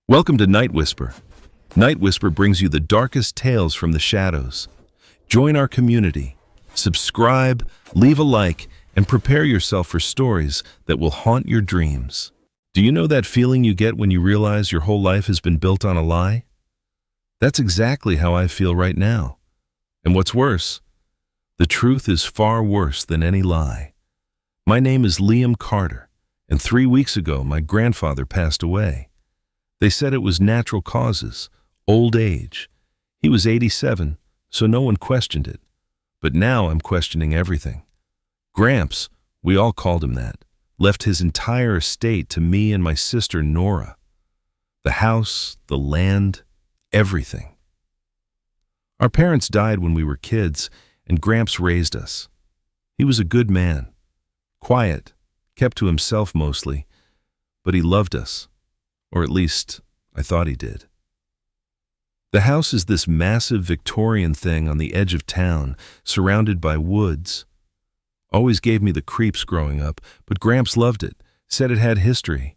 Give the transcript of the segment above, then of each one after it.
Welcome to Night Whisper. Night Whisper brings you the darkest tales from the shadows. Join our community. Subscribe, leave a like, and prepare yourself for stories that will haunt your dreams. Do you know that feeling you get when you realize your whole life has been built on a lie? That's exactly how I feel right now. And what's worse, the truth is far worse than any lie. My name is Liam Carter, and 3 weeks ago my grandfather passed away. They said it was natural causes, old age. He was 87, so no one questioned it. But now I'm questioning everything. Gramps, we all called him that, left his entire estate to me and my sister Nora. The house, the land, everything. Our parents died when we were kids, and Gramps raised us. He was a good man, quiet, kept to himself mostly, but he loved us. Or at least, I thought he did. The house is this massive Victorian thing on the edge of town, surrounded by woods. Always gave me the creeps growing up, but Gramps loved it, said it had history.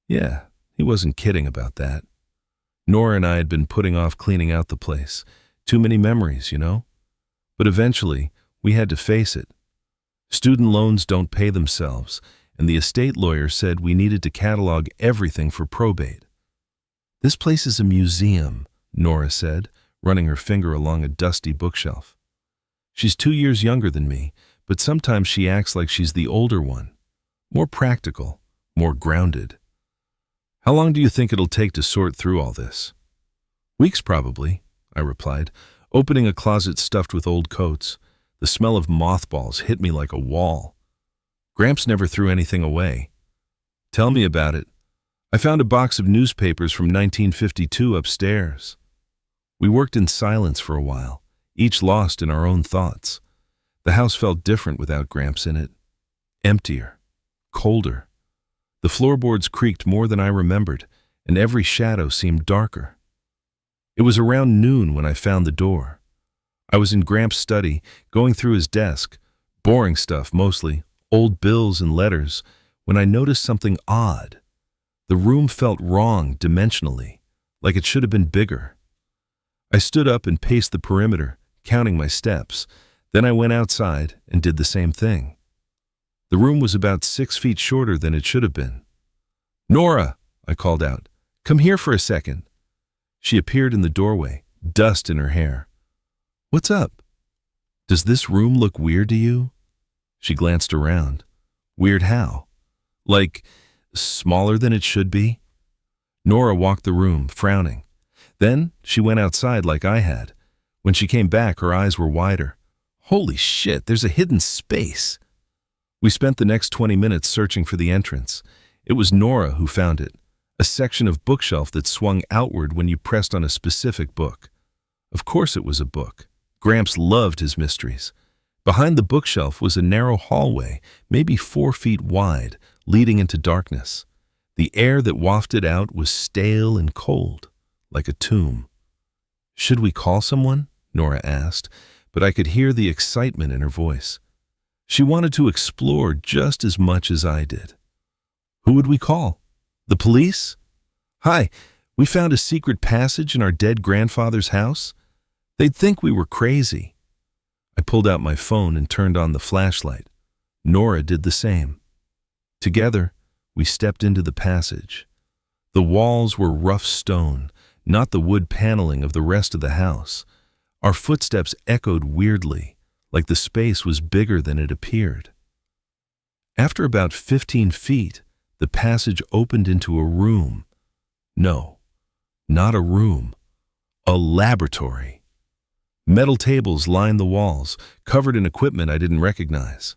Yeah, he wasn't kidding about that. Nora and I had been putting off cleaning out the place. Too many memories, you know? But eventually, we had to face it. Student loans don't pay themselves, and the estate lawyer said we needed to catalog everything for probate. "This place is a museum," Nora said, running her finger along a dusty bookshelf. She's 2 years younger than me, but sometimes she acts like she's the older one. More practical, more grounded. "How long do you think it'll take to sort through all this?" "Weeks, probably," I replied, opening a closet stuffed with old coats. The smell of mothballs hit me like a wall. Gramps never threw anything away. "Tell me about it. I found a box of newspapers from 1952 upstairs." We worked in silence for a while, each lost in our own thoughts. The house felt different without Gramps in it. Emptier, colder. The floorboards creaked more than I remembered, and every shadow seemed darker. It was around noon when I found the door. I was in Gramps' study, going through his desk, boring stuff mostly, old bills and letters, when I noticed something odd. The room felt wrong dimensionally, like it should have been bigger. I stood up and paced the perimeter, counting my steps. Then I went outside and did the same thing. The room was about 6 feet shorter than it should have been. "Nora," I called out, "come here for a second." She appeared in the doorway, dust in her hair. "What's up? Does this room look weird to you?" She glanced around. "Weird how? Like, smaller than it should be?" Nora walked the room, frowning. Then she went outside like I had. When she came back, her eyes were wider. "Holy shit, there's a hidden space." We spent the next 20 minutes searching for the entrance. It was Nora who found it, a section of bookshelf that swung outward when you pressed on a specific book. Of course it was a book. Gramps loved his mysteries. Behind the bookshelf was a narrow hallway, maybe 4 feet wide, leading into darkness. The air that wafted out was stale and cold, like a tomb. "Should we call someone?" Nora asked, but I could hear the excitement in her voice. She wanted to explore just as much as I did. "Who would we call? The police?" "Hi, we found a secret passage in our dead grandfather's house. They'd think we were crazy." I pulled out my phone and turned on the flashlight. Nora did the same. Together, we stepped into the passage. The walls were rough stone, not the wood paneling of the rest of the house. Our footsteps echoed weirdly, like the space was bigger than it appeared. After about 15 feet, the passage opened into a room. No, not a room, a laboratory. Metal tables lined the walls, covered in equipment I didn't recognize.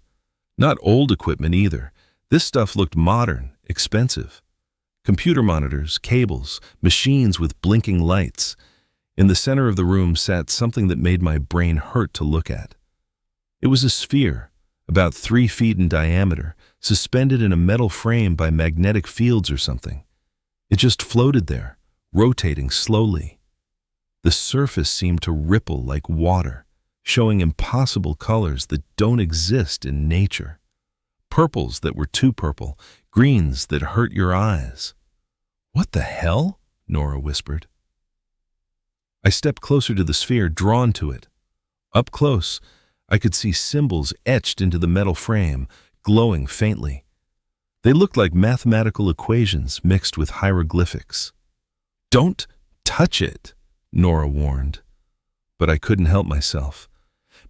Not old equipment either. This stuff looked modern, expensive. Computer monitors, cables, machines with blinking lights. In the center of the room sat something that made my brain hurt to look at. It was a sphere, about 3 feet in diameter, suspended in a metal frame by magnetic fields or something. It just floated there, rotating slowly. The surface seemed to ripple like water, showing impossible colors that don't exist in nature. Purples that were too purple, greens that hurt your eyes. "What the hell?" Nora whispered. I stepped closer to the sphere, drawn to it. Up close, I could see symbols etched into the metal frame, glowing faintly. They looked like mathematical equations mixed with hieroglyphics. Don't touch it, Nora warned. But I couldn't help myself.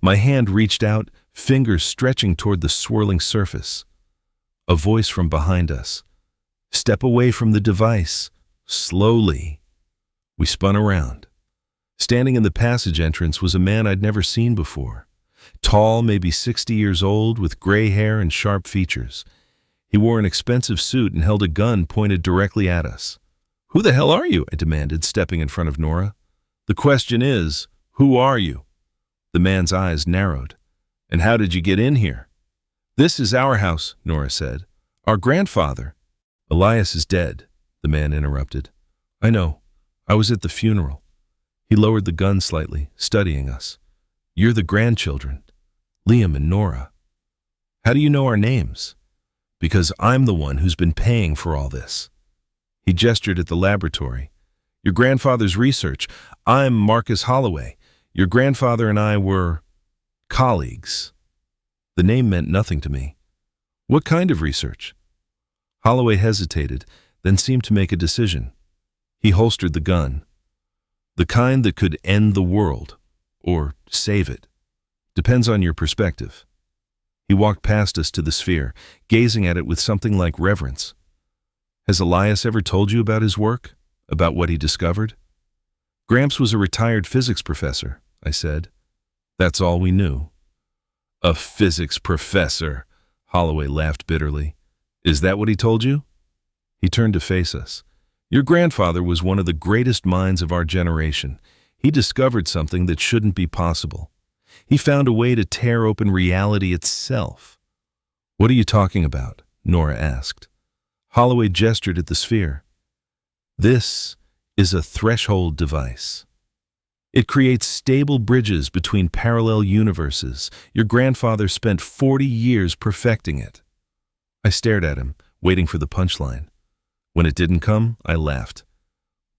My hand reached out, fingers stretching toward the swirling surface. A voice from behind us. Step away from the device. Slowly. We spun around. Standing in the passage entrance was a man I'd never seen before. Tall, maybe 60 years old, with gray hair and sharp features. He wore an expensive suit and held a gun pointed directly at us. "Who the hell are you?" I demanded, stepping in front of Nora. "The question is, who are you?" The man's eyes narrowed. "And how did you get in here?" "This is our house," Nora said. "Our grandfather." "Elias is dead," the man interrupted. "I know. I was at the funeral." He lowered the gun slightly, studying us. "You're the grandchildren, Liam and Nora. How do you know our names?" "Because I'm the one who's been paying for all this." He gestured at the laboratory. "Your grandfather's research. I'm Marcus Holloway. Your grandfather and I were colleagues." The name meant nothing to me. "What kind of research?" Holloway hesitated, then seemed to make a decision. He holstered the gun. "The kind that could end the world, or save it. Depends on your perspective." He walked past us to the sphere, gazing at it with something like reverence. "Has Elias ever told you about his work? About what he discovered?" "Gramps was a retired physics professor," I said. That's all we knew. "A physics professor," Holloway laughed bitterly. "Is that what he told you?" He turned to face us. "Your grandfather was one of the greatest minds of our generation. He discovered something that shouldn't be possible. He found a way to tear open reality itself." "What are you talking about?" Nora asked. Holloway gestured at the sphere. "This is a threshold device. It creates stable bridges between parallel universes. Your grandfather spent 40 years perfecting it." I stared at him, waiting for the punchline. When it didn't come, I laughed.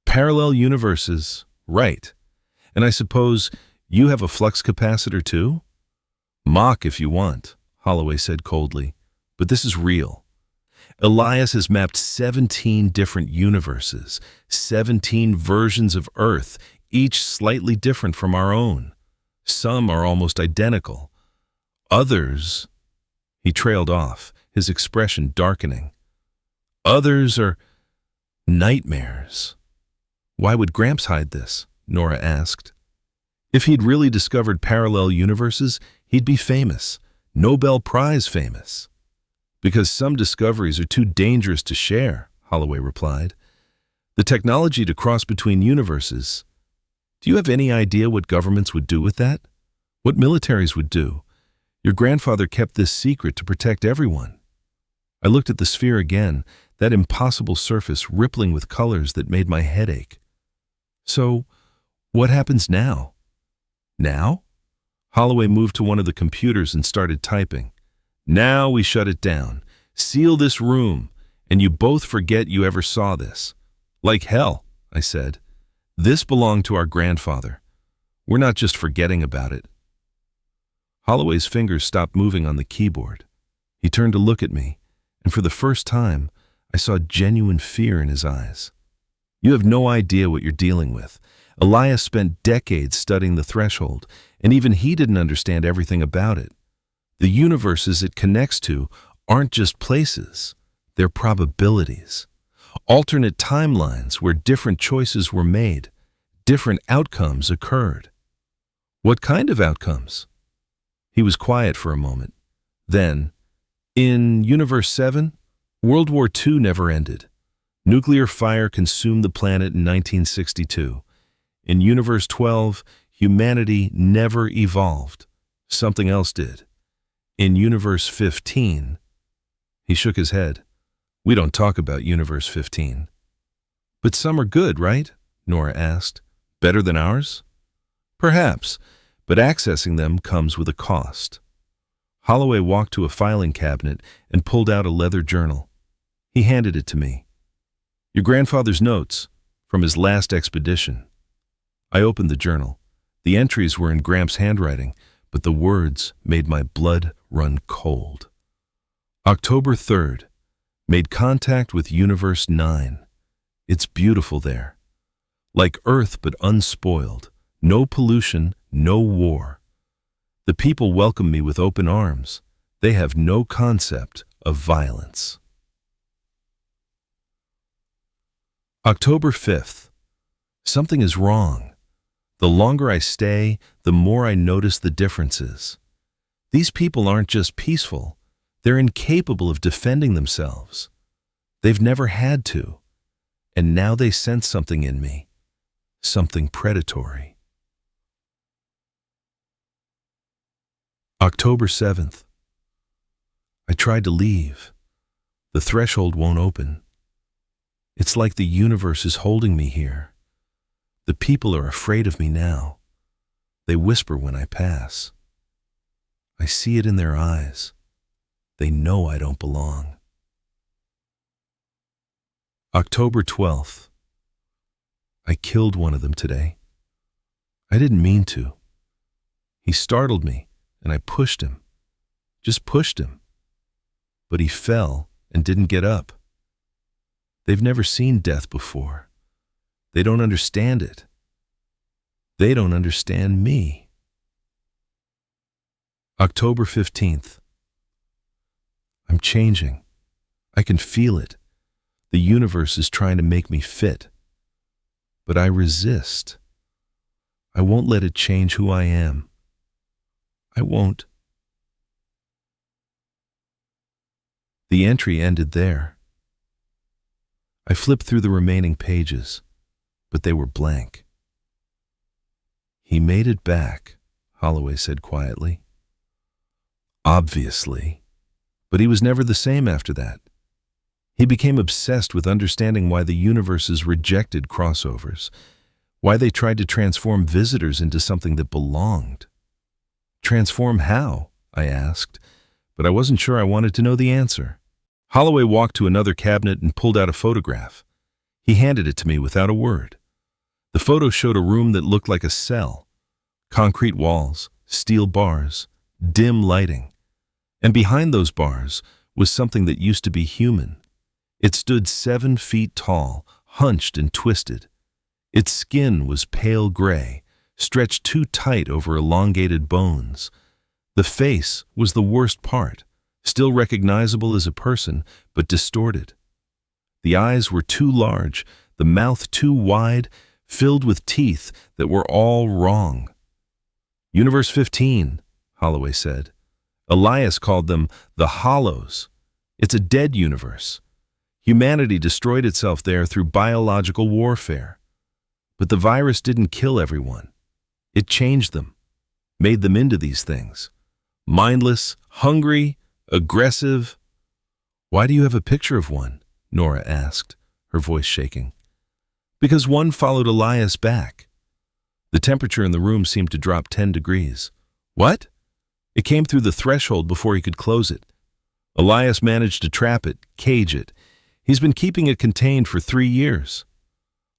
"Parallel universes, right. And I suppose you have a flux capacitor too?" "Mock if you want," Holloway said coldly. "But this is real. Elias has mapped 17 different universes, 17 versions of Earth, each slightly different from our own. Some are almost identical. Others—" He trailed off, his expression darkening. "Others are nightmares." "Why would Gramps hide this?" Nora asked. "If he'd really discovered parallel universes, he'd be famous, Nobel Prize famous." "Because some discoveries are too dangerous to share," Holloway replied. "The technology to cross between universes. Do you have any idea what governments would do with that? What militaries would do? Your grandfather kept this secret to protect everyone." I looked at the sphere again, that impossible surface rippling with colors that made my head ache. "So, what happens now?" "Now?" Holloway moved to one of the computers and started typing. "Now we shut it down, seal this room, and you both forget you ever saw this." "Like hell," I said. "This belonged to our grandfather. We're not just forgetting about it." Holloway's fingers stopped moving on the keyboard. He turned to look at me, and for the first time, I saw genuine fear in his eyes. "You have no idea what you're dealing with. Elias spent decades studying the threshold, and even he didn't understand everything about it. The universes it connects to aren't just places, they're probabilities. Alternate timelines where different choices were made, different outcomes occurred." "What kind of outcomes?" He was quiet for a moment. Then, "In Universe 7, World War II never ended. Nuclear fire consumed the planet in 1962. In Universe 12, humanity never evolved. Something else did. In Universe 15, he shook his head. "We don't talk about Universe 15. "But some are good, right?" Nora asked. "Better than ours?" "Perhaps, but accessing them comes with a cost." Holloway walked to a filing cabinet and pulled out a leather journal. He handed it to me. "Your grandfather's notes. from his last expedition. I opened the journal. The entries were in Gramps' handwriting, but the words made my blood run cold. October 3rd. Made contact with Universe 9. It's beautiful there. Like Earth but unspoiled. No pollution, no war. The people welcome me with open arms. They have no concept of violence. October 5th. Something is wrong. The longer I stay, the more I notice the differences. These people aren't just peaceful. They're incapable of defending themselves. They've never had to. And now they sense something in me. Something predatory. October 7th. I tried to leave. The threshold won't open. It's like the universe is holding me here. The people are afraid of me now. They whisper when I pass. I see it in their eyes. They know I don't belong. October 12th. I killed one of them today. I didn't mean to. He startled me, and I pushed him. Just pushed him. But he fell and didn't get up. They've never seen death before. They don't understand it. They don't understand me. October 15th. I'm changing. I can feel it. The universe is trying to make me fit. But I resist. I won't let it change who I am. I won't. The entry ended there. I flipped through the remaining pages, but they were blank. He made it back, Holloway said quietly. Obviously. But he was never the same after that. He became obsessed with understanding why the universes rejected crossovers, why they tried to transform visitors into something that belonged. Transform how? I asked, but I wasn't sure I wanted to know the answer. Holloway walked to another cabinet and pulled out a photograph. He handed it to me without a word. The photo showed a room that looked like a cell. Concrete walls, steel bars, dim lighting. And behind those bars was something that used to be human. It stood 7 feet tall, hunched and twisted. Its skin was pale gray, stretched too tight over elongated bones. The face was the worst part, still recognizable as a person, but distorted. The eyes were too large, the mouth too wide, filled with teeth that were all wrong. Universe 15, Holloway said. Elias called them the Hollows. It's a dead universe. Humanity destroyed itself there through biological warfare. But the virus didn't kill everyone. It changed them, made them into these things. Mindless, hungry, aggressive. Why do you have a picture of one? Nora asked, her voice shaking. Because one followed Elias back. The temperature in the room seemed to drop 10 degrees. What? It came through the threshold before he could close it. Elias managed to trap it, cage it. He's been keeping it contained for 3 years.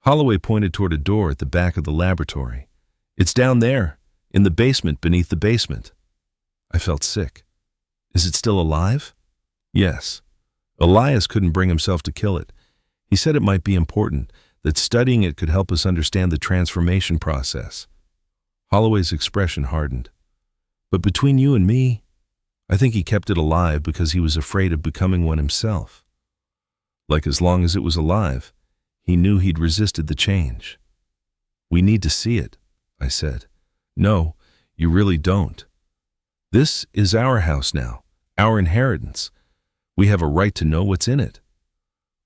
Holloway pointed toward a door at the back of the laboratory. It's down there, in the basement beneath the basement. I felt sick. Is it still alive? Yes. Elias couldn't bring himself to kill it. He said it might be important, that studying it could help us understand the transformation process. Holloway's expression hardened. But between you and me, I think he kept it alive because he was afraid of becoming one himself. Like as long as it was alive, he knew he'd resisted the change. We need to see it, I said. No, you really don't. This is our house now, our inheritance. We have a right to know what's in it.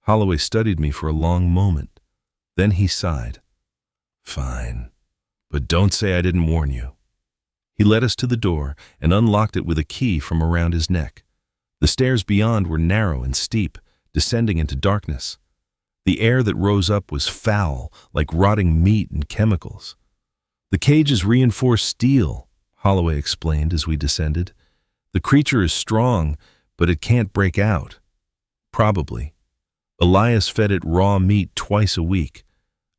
Holloway studied me for a long moment. Then he sighed. Fine, but don't say I didn't warn you. He led us to the door and unlocked it with a key from around his neck. The stairs beyond were narrow and steep, descending into darkness. The air that rose up was foul, like rotting meat and chemicals. The cage is reinforced steel, Holloway explained as we descended. The creature is strong, but it can't break out. Probably. Elias fed it raw meat twice a week.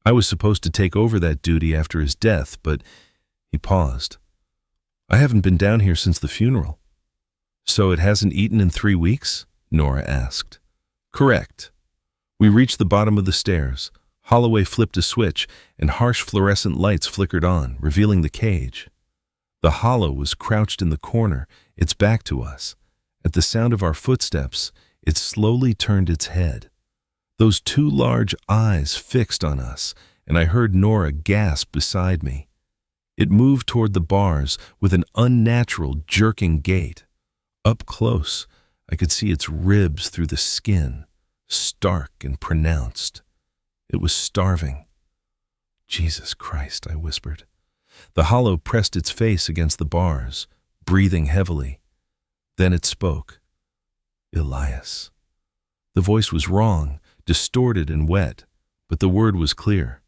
I was supposed to take over that duty after his death, but he paused. I haven't been down here since the funeral. So it hasn't eaten in 3 weeks? Nora asked. Correct. We reached the bottom of the stairs. Holloway flipped a switch, and harsh fluorescent lights flickered on, revealing the cage. The Hollow was crouched in the corner, its back to us. At the sound of our footsteps, it slowly turned its head. Those 2 large eyes fixed on us, and I heard Nora gasp beside me. It moved toward the bars with an unnatural, jerking gait. Up close, I could see its ribs through the skin, stark and pronounced. It was starving. Jesus Christ, I whispered. The Hollow pressed its face against the bars, breathing heavily. Then it spoke. Elias. The voice was wrong, distorted and wet, but the word was clear.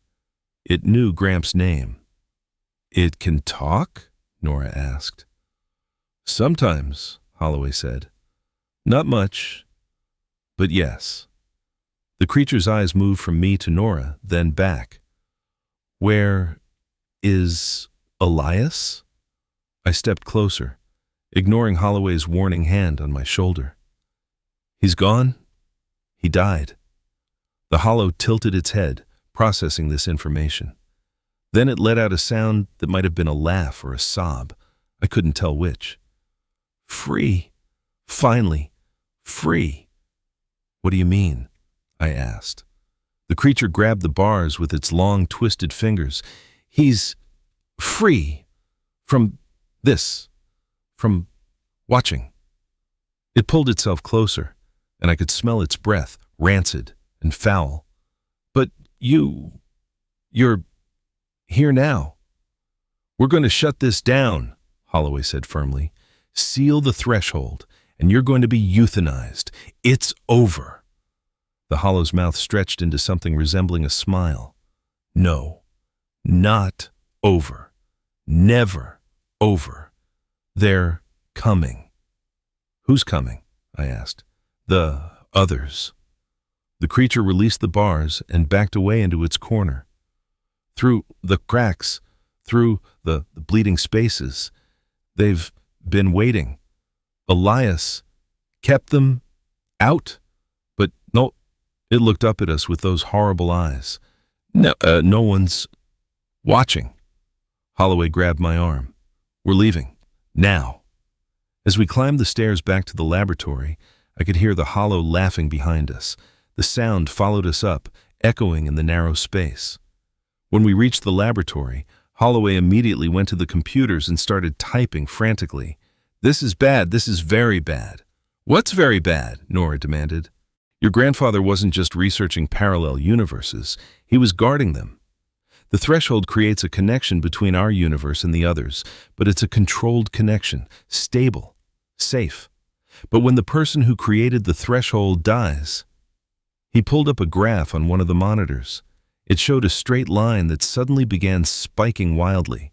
It knew Gramps' name. It can talk? Nora asked. Sometimes, Holloway said. Not much, but yes. The creature's eyes moved from me to Nora, then back. Where is Elias? I stepped closer, ignoring Holloway's warning hand on my shoulder. He's gone? He died. The Hollow tilted its head, processing this information. Then it let out a sound that might have been a laugh or a sob. I couldn't tell which. Free. Finally. Free. What do you mean? I asked. The creature grabbed the bars with its long, twisted fingers. He's free. From this. From watching. It pulled itself closer, and I could smell its breath, rancid and foul. But you're here now. We're going to shut this down, Holloway said firmly. Seal the threshold, and you're going to be euthanized. It's over. The Hollow's mouth stretched into something resembling a smile. No, not over. Never over. They're coming. Who's coming? I asked. The others. The creature released the bars and backed away into its corner. Through the cracks, through the bleeding spaces, they've been waiting. Elias kept them out, but no, it looked up at us with those horrible eyes. No one's watching. Holloway grabbed my arm. We're leaving. Now. As we climbed the stairs back to the laboratory, I could hear the Hollow laughing behind us. The sound followed us up, echoing in the narrow space. When we reached the laboratory, Holloway immediately went to the computers and started typing frantically. This is bad. This is very bad. What's very bad? Nora demanded. Your grandfather wasn't just researching parallel universes. He was guarding them. The threshold creates a connection between our universe and the others, but it's a controlled connection, stable, safe. But when the person who created the threshold dies, he pulled up a graph on one of the monitors. It showed a straight line that suddenly began spiking wildly.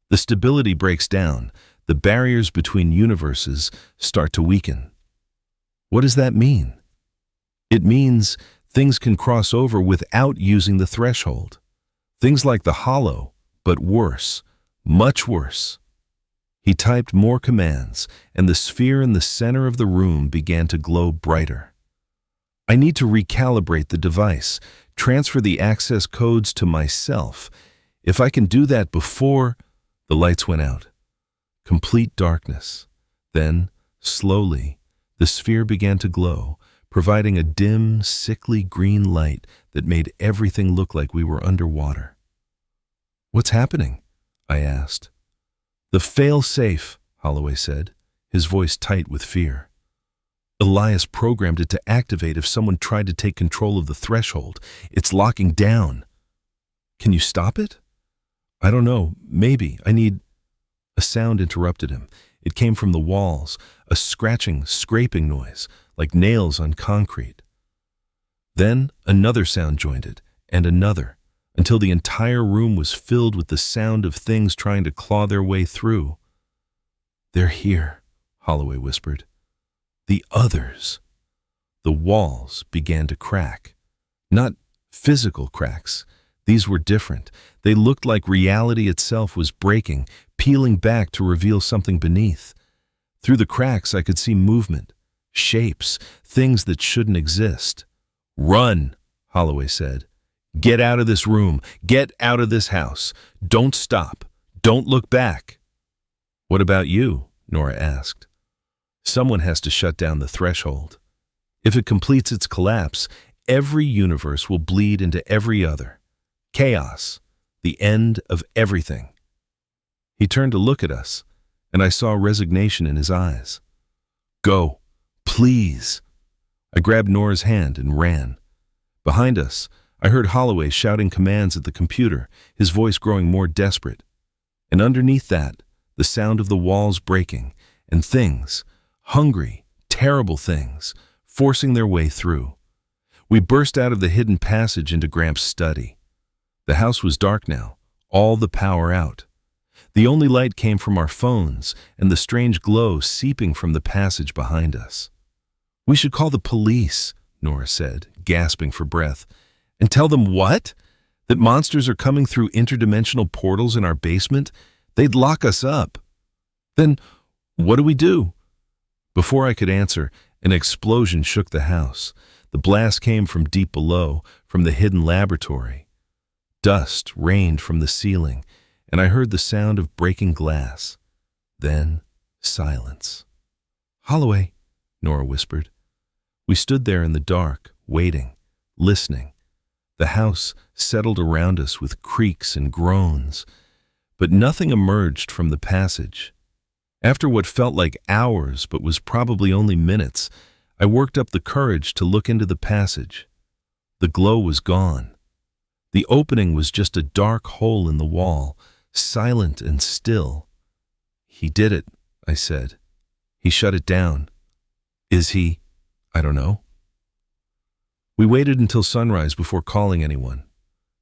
The stability breaks down. The barriers between universes start to weaken. What does that mean? It means things can cross over without using the threshold. Things like the Hollow, but worse, much worse. He typed more commands, and the sphere in the center of the room began to glow brighter. I need to recalibrate the device, transfer the access codes to myself. If I can do that before... The lights went out. Complete darkness. Then, slowly, the sphere began to glow, providing a dim, sickly green light that made everything look like we were underwater. What's happening? I asked. The fail-safe, Holloway said, his voice tight with fear. Elias programmed it to activate if someone tried to take control of the threshold. It's locking down. Can you stop it? I don't know. Maybe. I need... A sound interrupted him. It came from the walls, a scratching, scraping noise, like nails on concrete. Then another sound joined it, and another, until the entire room was filled with the sound of things trying to claw their way through. They're here, Holloway whispered. The others. The walls began to crack. Not physical cracks. These were different. They looked like reality itself was breaking, peeling back to reveal something beneath. Through the cracks, I could see movement, shapes, things that shouldn't exist. "Run," Holloway said. "Get out of this room. Get out of this house. Don't stop. Don't look back." "What about you?" Nora asked. "Someone has to shut down the threshold. If it completes its collapse, every universe will bleed into every other. Chaos, the end of everything." He turned to look at us, and I saw resignation in his eyes. "Go, please." I grabbed Nora's hand and ran. Behind us, I heard Holloway shouting commands at the computer, his voice growing more desperate. And underneath that, the sound of the walls breaking, and things, hungry, terrible things, forcing their way through. We burst out of the hidden passage into Gramps' study. The house was dark now, all the power out. The only light came from our phones and the strange glow seeping from the passage behind us. "We should call the police," Nora said, gasping for breath. "And tell them what? That monsters are coming through interdimensional portals in our basement? They'd lock us up." "Then what do we do?" Before I could answer, an explosion shook the house. The blast came from deep below, from the hidden laboratory. Dust rained from the ceiling, and I heard the sound of breaking glass. Then silence. "Holloway," Nora whispered. We stood there in the dark, waiting, listening. The house settled around us with creaks and groans, but nothing emerged from the passage. After what felt like hours but was probably only minutes, I worked up the courage to look into the passage. The glow was gone. The opening was just a dark hole in the wall, silent and still. "He did it," I said. "He shut it down." "Is he? I don't know." We waited until sunrise before calling anyone.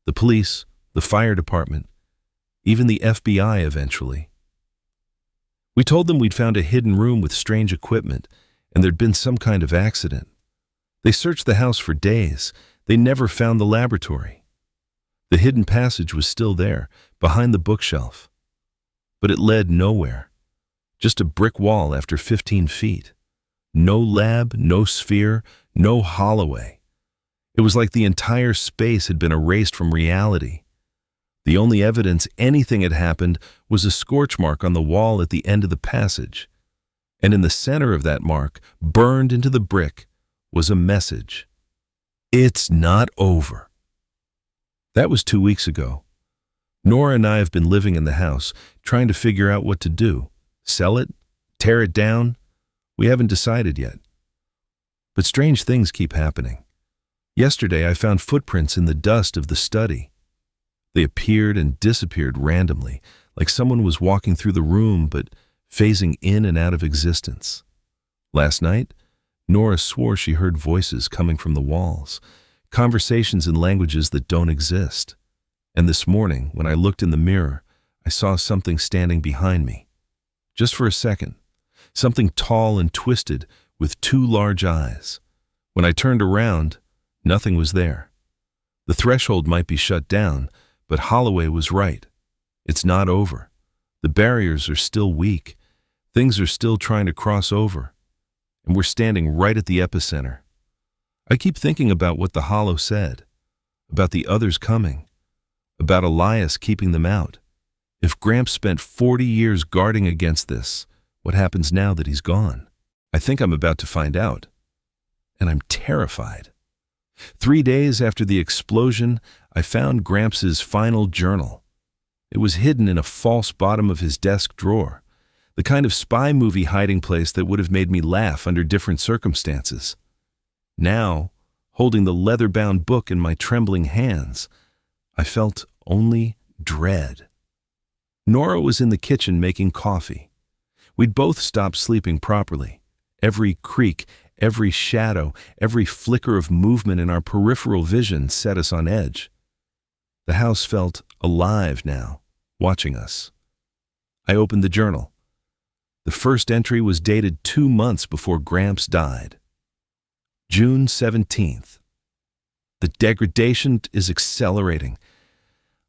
The police, the fire department, even the FBI eventually. We told them we'd found a hidden room with strange equipment, and there'd been some kind of accident. They searched the house for days. They never found the laboratory. The hidden passage was still there, behind the bookshelf. But it led nowhere. Just a brick wall after 15 feet. No lab, no sphere, no Holloway. It was like the entire space had been erased from reality. The only evidence anything had happened was a scorch mark on the wall at the end of the passage. And in the center of that mark, burned into the brick, was a message. "It's not over." That was 2 weeks ago. Nora and I have been living in the house, trying to figure out what to do. Sell it? Tear it down? We haven't decided yet. But strange things keep happening. Yesterday I found footprints in the dust of the study. They appeared and disappeared randomly, like someone was walking through the room but phasing in and out of existence. Last night, Nora swore she heard voices coming from the walls, conversations in languages that don't exist. And this morning, when I looked in the mirror, I saw something standing behind me. Just for a second. Something tall and twisted with 2 large eyes. When I turned around, nothing was there. The threshold might be shut down, but Holloway was right. It's not over. The barriers are still weak. Things are still trying to cross over. And we're standing right at the epicenter. I keep thinking about what the Hollow said, about the others coming, about Elias keeping them out. If Gramps spent 40 years guarding against this, what happens now that he's gone? I think I'm about to find out. And I'm terrified. 3 days after the explosion, I found Gramps' final journal. It was hidden in a false bottom of his desk drawer, the kind of spy movie hiding place that would have made me laugh under different circumstances. Now, holding the leather-bound book in my trembling hands, I felt only dread. Nora was in the kitchen making coffee. We'd both stopped sleeping properly. Every creak, every shadow, every flicker of movement in our peripheral vision set us on edge. The house felt alive now, watching us. I opened the journal. The first entry was dated 2 months before Gramps died. June 17th. The degradation is accelerating.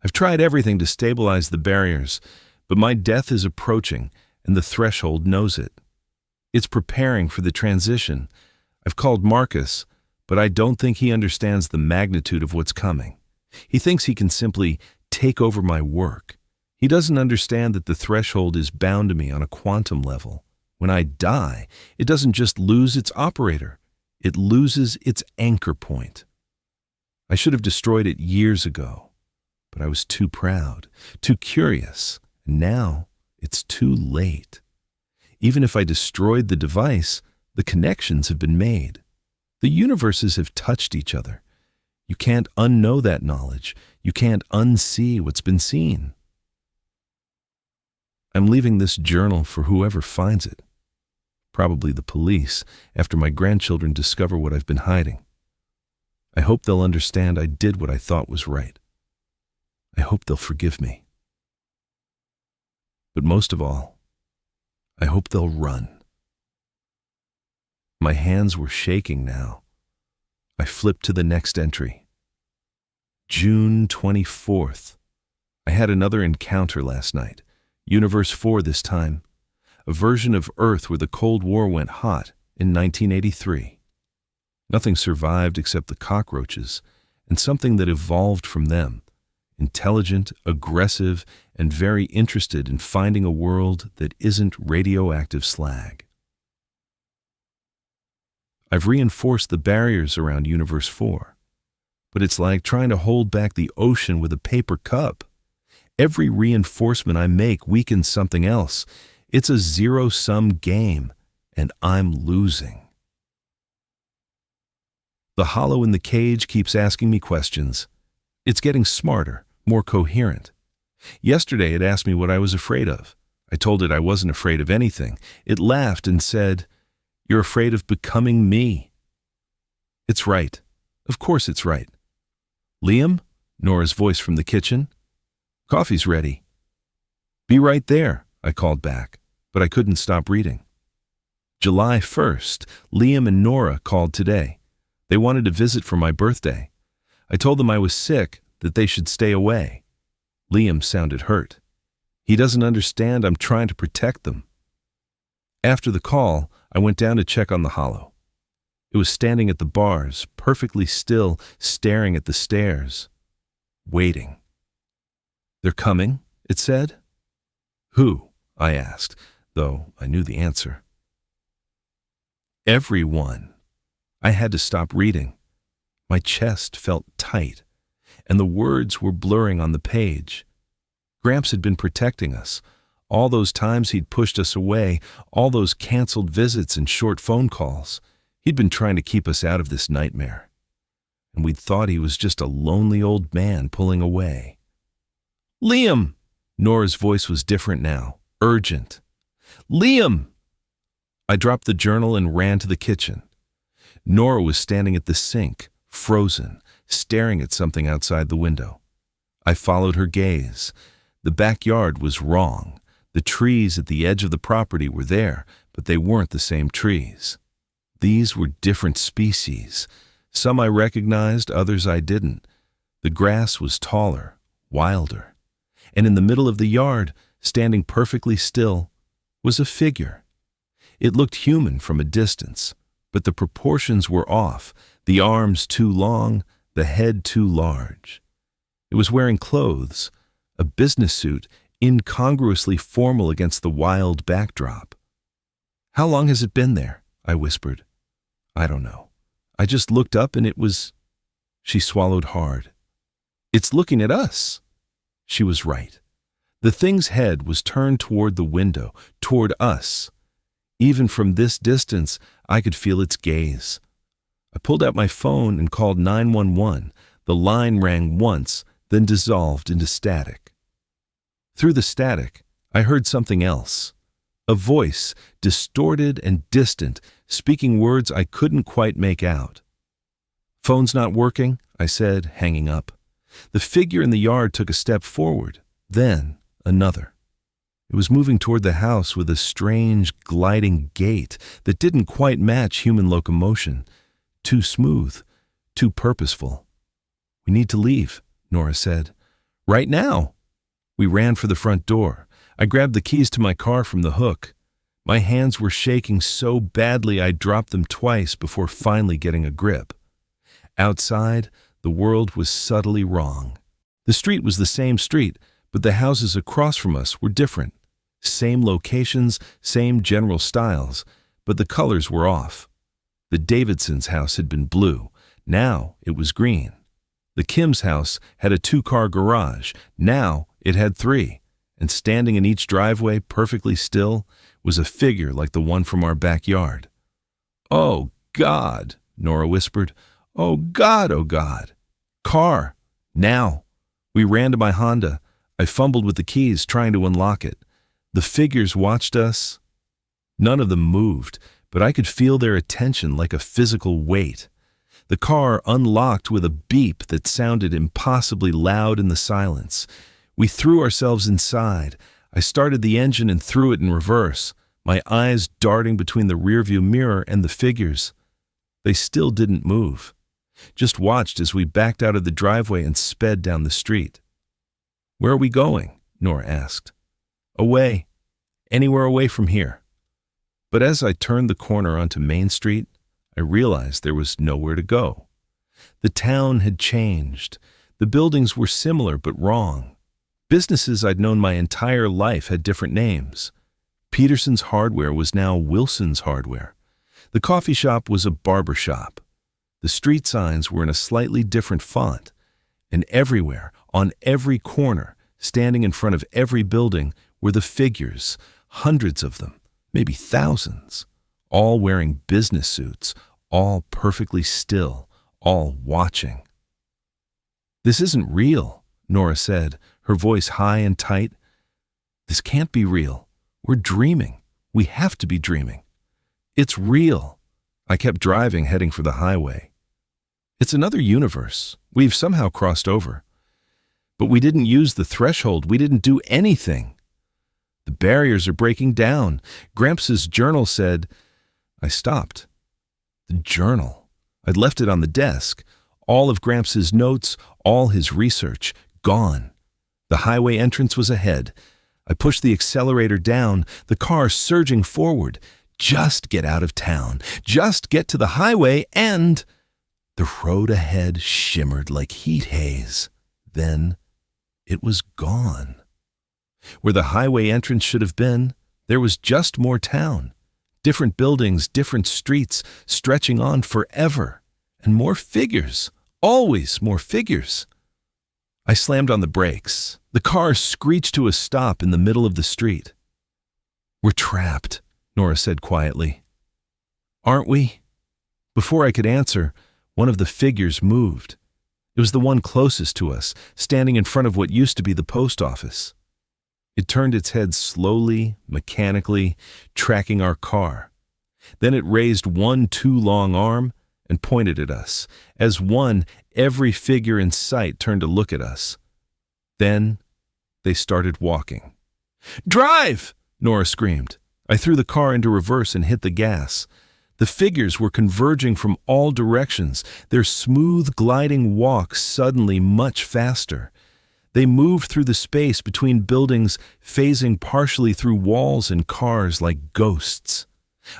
I've tried everything to stabilize the barriers, but my death is approaching, and the threshold knows it. It's preparing for the transition. I've called Marcus, but I don't think he understands the magnitude of what's coming. He thinks he can simply take over my work. He doesn't understand that the threshold is bound to me on a quantum level. When I die, it doesn't just lose its operator. It loses its anchor point. I should have destroyed it years ago, but I was too proud, too curious, and now it's too late. Even if I destroyed the device, the connections have been made. The universes have touched each other. You can't unknow that knowledge. You can't unsee what's been seen. I'm leaving this journal for whoever finds it. Probably the police, after my grandchildren discover what I've been hiding. I hope they'll understand I did what I thought was right. I hope they'll forgive me. But most of all, I hope they'll run. My hands were shaking now. I flipped to the next entry. June 24th. I had another encounter last night. Universe 4 this time. A version of Earth where the Cold War went hot in 1983. Nothing survived except the cockroaches and something that evolved from them. Intelligent, aggressive, and very interested in finding a world that isn't radioactive slag. I've reinforced the barriers around Universe 4, but it's like trying to hold back the ocean with a paper cup. Every reinforcement I make weakens something else. It's a zero-sum game, and I'm losing. The hollow in the cage keeps asking me questions. It's getting smarter, more coherent. Yesterday it asked me what I was afraid of. I told it I wasn't afraid of anything. It laughed and said, "You're afraid of becoming me." It's right. Of course it's right. "Liam?" Nora's voice from the kitchen. "Coffee's ready." "Be right there," I called back, but I couldn't stop reading. July 1st, Liam and Nora called today. They wanted to visit for my birthday. I told them I was sick, that they should stay away. Liam sounded hurt. He doesn't understand I'm trying to protect them. After the call, I went down to check on the hollow. It was standing at the bars, perfectly still, staring at the stairs, waiting. "They're coming," it said. "Who?" I asked, though I knew the answer. "Everyone." I had to stop reading. My chest felt tight, and the words were blurring on the page. Gramps had been protecting us. All those times he'd pushed us away, all those canceled visits and short phone calls. He'd been trying to keep us out of this nightmare. And we'd thought he was just a lonely old man pulling away. "Liam!" Nora's voice was different now, urgent. "Liam!" I dropped the journal and ran to the kitchen. Nora was standing at the sink, frozen, staring at something outside the window. I followed her gaze. The backyard was wrong. The trees at the edge of the property were there, but they weren't the same trees. These were different species. Some I recognized, others I didn't. The grass was taller, wilder. And in the middle of the yard, standing perfectly still, was a figure. It looked human from a distance, but the proportions were off, the arms too long, the head too large. It was wearing clothes, a business suit, incongruously formal against the wild backdrop. "How long has it been there?" I whispered. "I don't know. I just looked up and it was—" She swallowed hard. "It's looking at us." She was right. The thing's head was turned toward the window, toward us. Even from this distance, I could feel its gaze. I pulled out my phone and called 911. The line rang once, then dissolved into static. Through the static, I heard something else. A voice, distorted and distant, speaking words I couldn't quite make out. "Phone's not working," I said, hanging up. The figure in the yard took a step forward, then another. It was moving toward the house with a strange, gliding gait that didn't quite match human locomotion. Too smooth, too purposeful. "We need to leave," Nora said. Right now. We ran for the front door. I grabbed the keys to my car from the hook. My hands were shaking so badly I dropped them twice before finally getting a grip. Outside, the world was subtly wrong. The street was the same street, but the houses across from us were different. Same locations, same general styles, but the colors were off. The Davidsons' house had been blue. Now it was green. The Kim's house had a 2-car garage. Now it had 3. And standing in each driveway, perfectly still, was a figure like the one from our backyard. "Oh, God," Nora whispered. "Oh, God, oh, God." "Car. Now." We ran to my Honda. I fumbled with the keys, trying to unlock it. The figures watched us. None of them moved, but I could feel their attention like a physical weight. The car unlocked with a beep that sounded impossibly loud in the silence. We threw ourselves inside. I started the engine and threw it in reverse, my eyes darting between the rearview mirror and the figures. They still didn't move, just watched as we backed out of the driveway and sped down the street. "Where are we going?" Nora asked. "Away. Anywhere away from here." But as I turned the corner onto Main Street, I realized there was nowhere to go. The town had changed. The buildings were similar but wrong. Businesses I'd known my entire life had different names. Peterson's Hardware was now Wilson's Hardware. The coffee shop was a barber shop. The street signs were in a slightly different font. And everywhere, on every corner, standing in front of every building, were the figures, hundreds of them, maybe thousands, all wearing business suits, all perfectly still, all watching. "This isn't real," Nora said, her voice high and tight. "This can't be real. We're dreaming. We have to be dreaming. It's real." I kept driving, heading for the highway. It's another universe. We've somehow crossed over. But we didn't use the threshold. We didn't do anything. The barriers are breaking down. Gramps' journal said. I stopped. The journal. I'd left it on the desk. All of Gramps' notes, all his research, gone. The highway entrance was ahead. I pushed the accelerator down, the car surging forward. Just get out of town. Just get to the highway and... The road ahead shimmered like heat haze. Then it was gone. Where the highway entrance should have been, there was just more town. Different buildings, different streets, stretching on forever. And more figures. Always more figures. I slammed on the brakes. The car screeched to a stop in the middle of the street. "We're trapped," Nora said quietly. "Aren't we?" Before I could answer, one of the figures moved. It was the one closest to us, standing in front of what used to be the post office. It turned its head slowly, mechanically, tracking our car. Then it raised one too long arm and pointed at us. As one, every figure in sight turned to look at us. Then they started walking. "Drive!" Nora screamed. I threw the car into reverse and hit the gas. The figures were converging from all directions, their smooth, gliding walk suddenly much faster. They moved through the space between buildings, phasing partially through walls and cars like ghosts.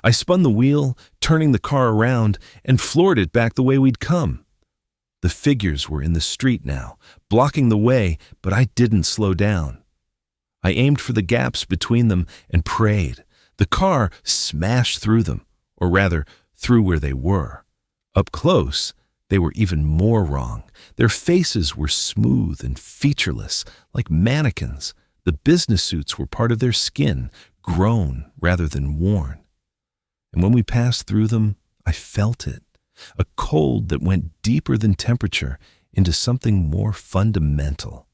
I spun the wheel, turning the car around, and floored it back the way we'd come. The figures were in the street now, blocking the way, but I didn't slow down. I aimed for the gaps between them and prayed. The car smashed through them, or rather, through where they were. Up close, they were even more wrong. Their faces were smooth and featureless, like mannequins. The business suits were part of their skin, grown rather than worn. And when we passed through them, I felt it, a cold that went deeper than temperature into something more fundamental.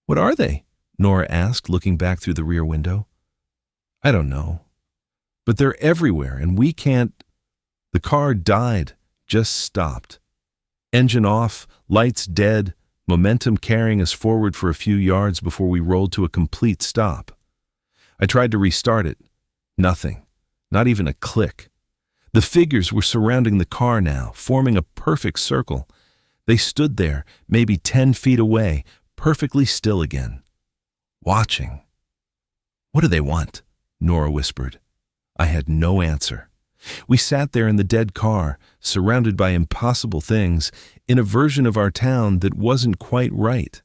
"What are they?" Nora asked, looking back through the rear window. "I don't know. But they're everywhere, and we can't..." The car died, just stopped. Engine off, lights dead, momentum carrying us forward for a few yards before we rolled to a complete stop. I tried to restart it. Nothing. Not even a click. The figures were surrounding the car now, forming a perfect circle. They stood there, maybe 10 feet away, perfectly still again, watching. "What do they want?" Nora whispered. I had no answer. We sat there in the dead car, surrounded by impossible things, in a version of our town that wasn't quite right.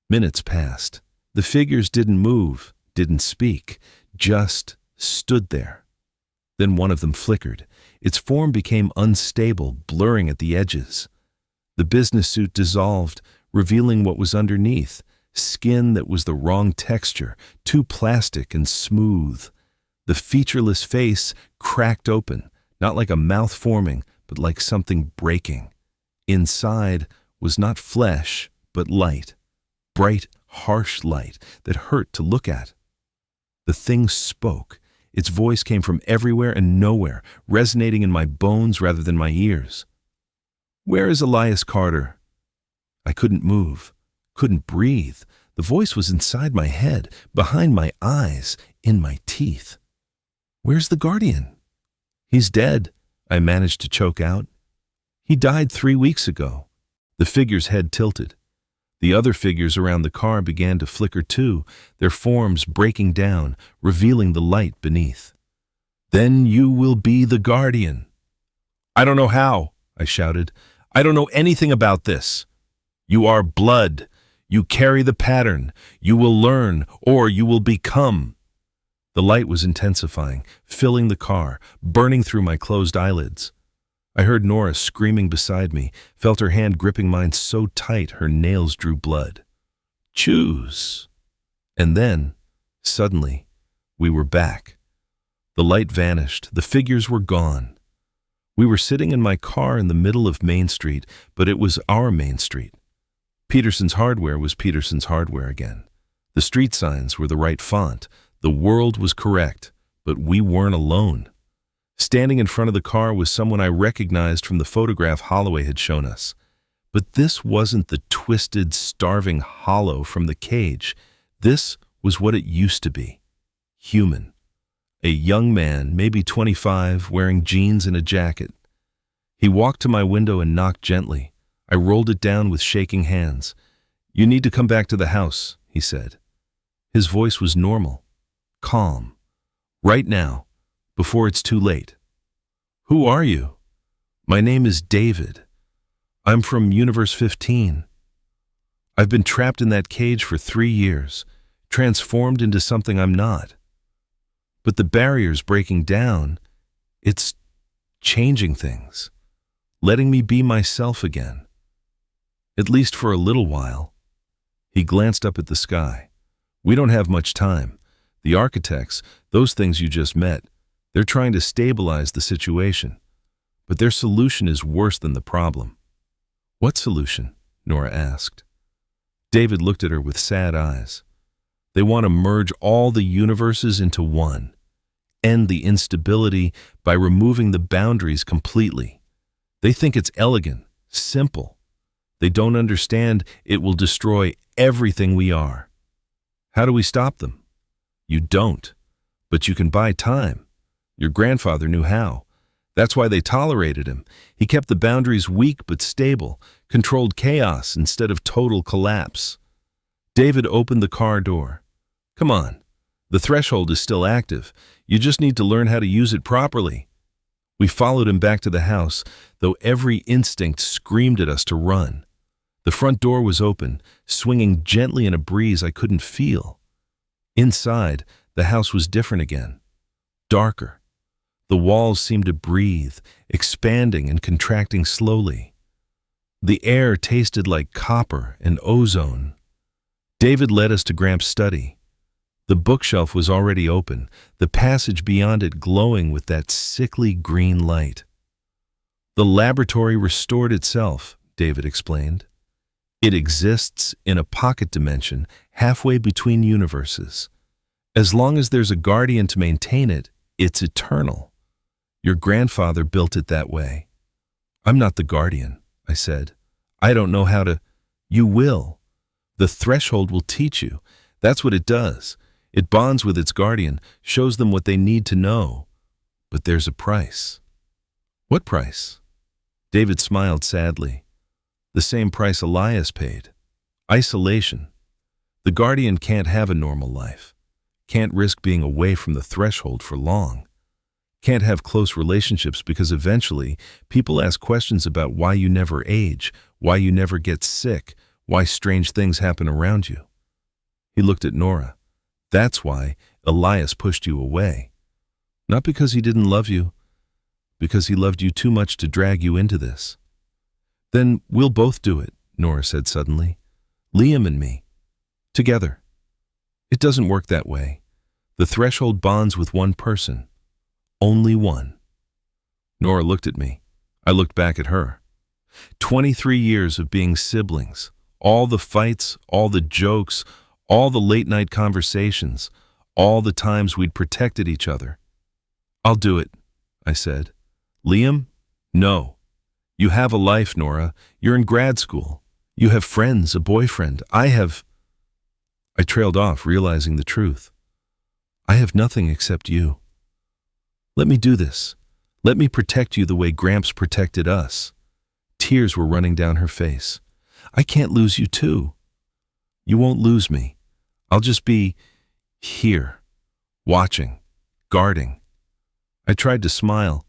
Minutes passed. The figures didn't move, didn't speak, just stood there. Then one of them flickered. Its form became unstable, blurring at the edges. The business suit dissolved, revealing what was underneath, skin that was the wrong texture, too plastic and smooth. The featureless face cracked open, not like a mouth forming, but like something breaking. Inside was not flesh, but light. Bright, harsh light that hurt to look at. The thing spoke. Its voice came from everywhere and nowhere, resonating in my bones rather than my ears. "Where is Elias Carter?" I couldn't move, couldn't breathe. The voice was inside my head, behind my eyes, in my teeth. "Where's the Guardian?" "He's dead," I managed to choke out. "He died 3 weeks ago." The figure's head tilted. The other figures around the car began to flicker too, their forms breaking down, revealing the light beneath. "Then you will be the Guardian." "I don't know how," I shouted. "I don't know anything about this." "You are blood. You carry the pattern. You will learn, or you will become." The light was intensifying, filling the car, burning through my closed eyelids. I heard Nora screaming beside me, felt her hand gripping mine so tight her nails drew blood. "Choose." And then, suddenly, we were back. The light vanished, the figures were gone. We were sitting in my car in the middle of Main Street, but it was our Main Street. Peterson's Hardware was Peterson's Hardware again. The street signs were the right font. The world was correct, but we weren't alone. Standing in front of the car was someone I recognized from the photograph Holloway had shown us. But this wasn't the twisted, starving hollow from the cage. This was what it used to be. Human. A young man, maybe 25, wearing jeans and a jacket. He walked to my window and knocked gently. I rolled it down with shaking hands. "You need to come back to the house," he said. His voice was normal, calm. "Right now, before it's too late." "Who are you?" "My name is David. I'm from Universe 15. I've been trapped in that cage for 3 years, transformed into something I'm not. But the barrier's breaking down. It's changing things, letting me be myself again. At least for a little while." He glanced up at the sky. "We don't have much time. The architects, those things you just met, they're trying to stabilize the situation. But their solution is worse than the problem." "What solution?" Nora asked. David looked at her with sad eyes. "They want to merge all the universes into one, end the instability by removing the boundaries completely. They think it's elegant, simple. They don't understand it will destroy everything we are. How do we stop them? You don't, but you can buy time. Your grandfather knew how. That's why they tolerated him. He kept the boundaries weak but stable, controlled chaos instead of total collapse." David opened the car door. "Come on. The threshold is still active. You just need to learn how to use it properly." We followed him back to the house, though every instinct screamed at us to run. The front door was open, swinging gently in a breeze I couldn't feel. Inside, the house was different again. Darker. The walls seemed to breathe, expanding and contracting slowly. The air tasted like copper and ozone. David led us to Gramps' study. The bookshelf was already open, the passage beyond it glowing with that sickly green light. "The laboratory restored itself," David explained. "It exists in a pocket dimension halfway between universes. As long as there's a guardian to maintain it, it's eternal. Your grandfather built it that way." "I'm not the guardian," I said. "I don't know how to—" "You will. The threshold will teach you. That's what it does. It bonds with its guardian, shows them what they need to know. But there's a price." "What price?" David smiled sadly. "The same price Elias paid." Isolation. The guardian can't have a normal life, can't risk being away from the threshold for long, can't have close relationships because eventually people ask questions about why you never age, why you never get sick, why strange things happen around you. He looked at Nora. That's why Elias pushed you away. Not because he didn't love you, because he loved you too much to drag you into this. Then we'll both do it, Nora said suddenly. Liam and me. Together. It doesn't work that way. The threshold bonds with one person. Only one. Nora looked at me. I looked back at her. 23 years of being siblings. All the fights, all the jokes, all the late-night conversations, all the times we'd protected each other. I'll do it, I said. Liam? No. You have a life, Nora. You're in grad school. You have friends, a boyfriend. I trailed off, realizing the truth. I have nothing except you. Let me do this. Let me protect you the way Gramps protected us. Tears were running down her face. I can't lose you too. You won't lose me. I'll just be here, watching, guarding. I tried to smile.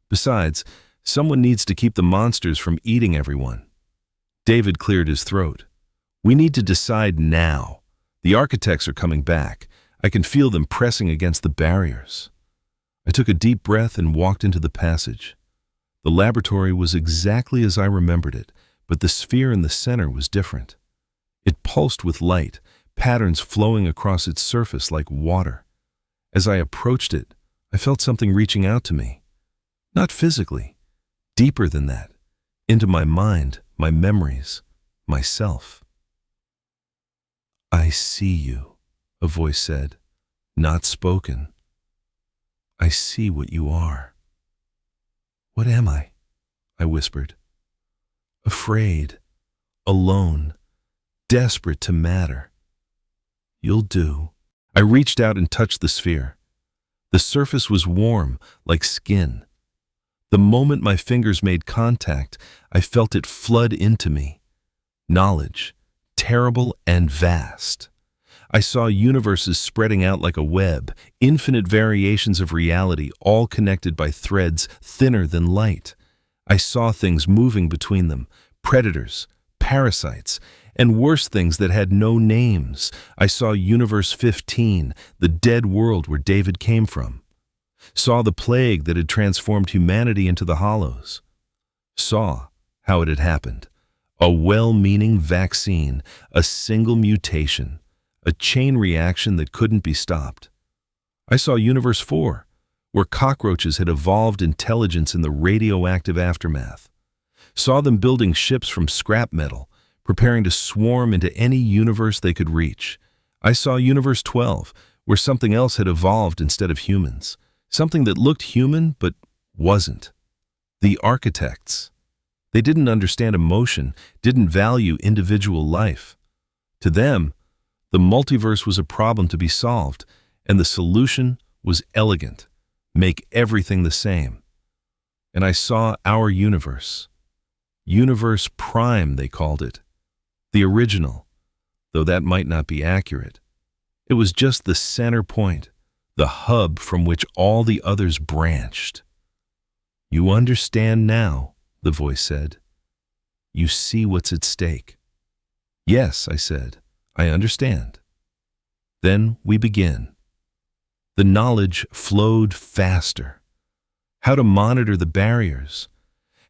Besides, someone needs to keep the monsters from eating everyone. David cleared his throat. We need to decide now. The architects are coming back. I can feel them pressing against the barriers. I took a deep breath and walked into the passage. The laboratory was exactly as I remembered it, but the sphere in the center was different. It pulsed with light, patterns flowing across its surface like water. As I approached it, I felt something reaching out to me. Not physically, deeper than that, into my mind, my memories, myself. I see you, a voice said, not spoken. I see what you are. What am I? I whispered. Afraid, alone, desperate to matter. You'll do. I reached out and touched the sphere. The surface was warm, like skin. The moment my fingers made contact, I felt it flood into me. Knowledge, terrible and vast. I saw universes spreading out like a web, infinite variations of reality, all connected by threads thinner than light. I saw things moving between them, predators, parasites, and worse things that had no names. I saw Universe 15, the dead world where David came from. Saw the plague that had transformed humanity into the Hollows. Saw how it had happened. A well-meaning vaccine, a single mutation, a chain reaction that couldn't be stopped. I saw Universe 4, where cockroaches had evolved intelligence in the radioactive aftermath. Saw them building ships from scrap metal, preparing to swarm into any universe they could reach. I saw Universe 12, where something else had evolved instead of humans. Something that looked human, but wasn't. The architects. They didn't understand emotion, didn't value individual life. To them, the multiverse was a problem to be solved, and the solution was elegant. Make everything the same. And I saw our universe. Universe Prime, they called it. The original, though that might not be accurate. It was just the center point, the hub from which all the others branched. You understand now, the voice said. You see what's at stake. Yes, I said, I understand. Then we begin. The knowledge flowed faster. How to monitor the barriers,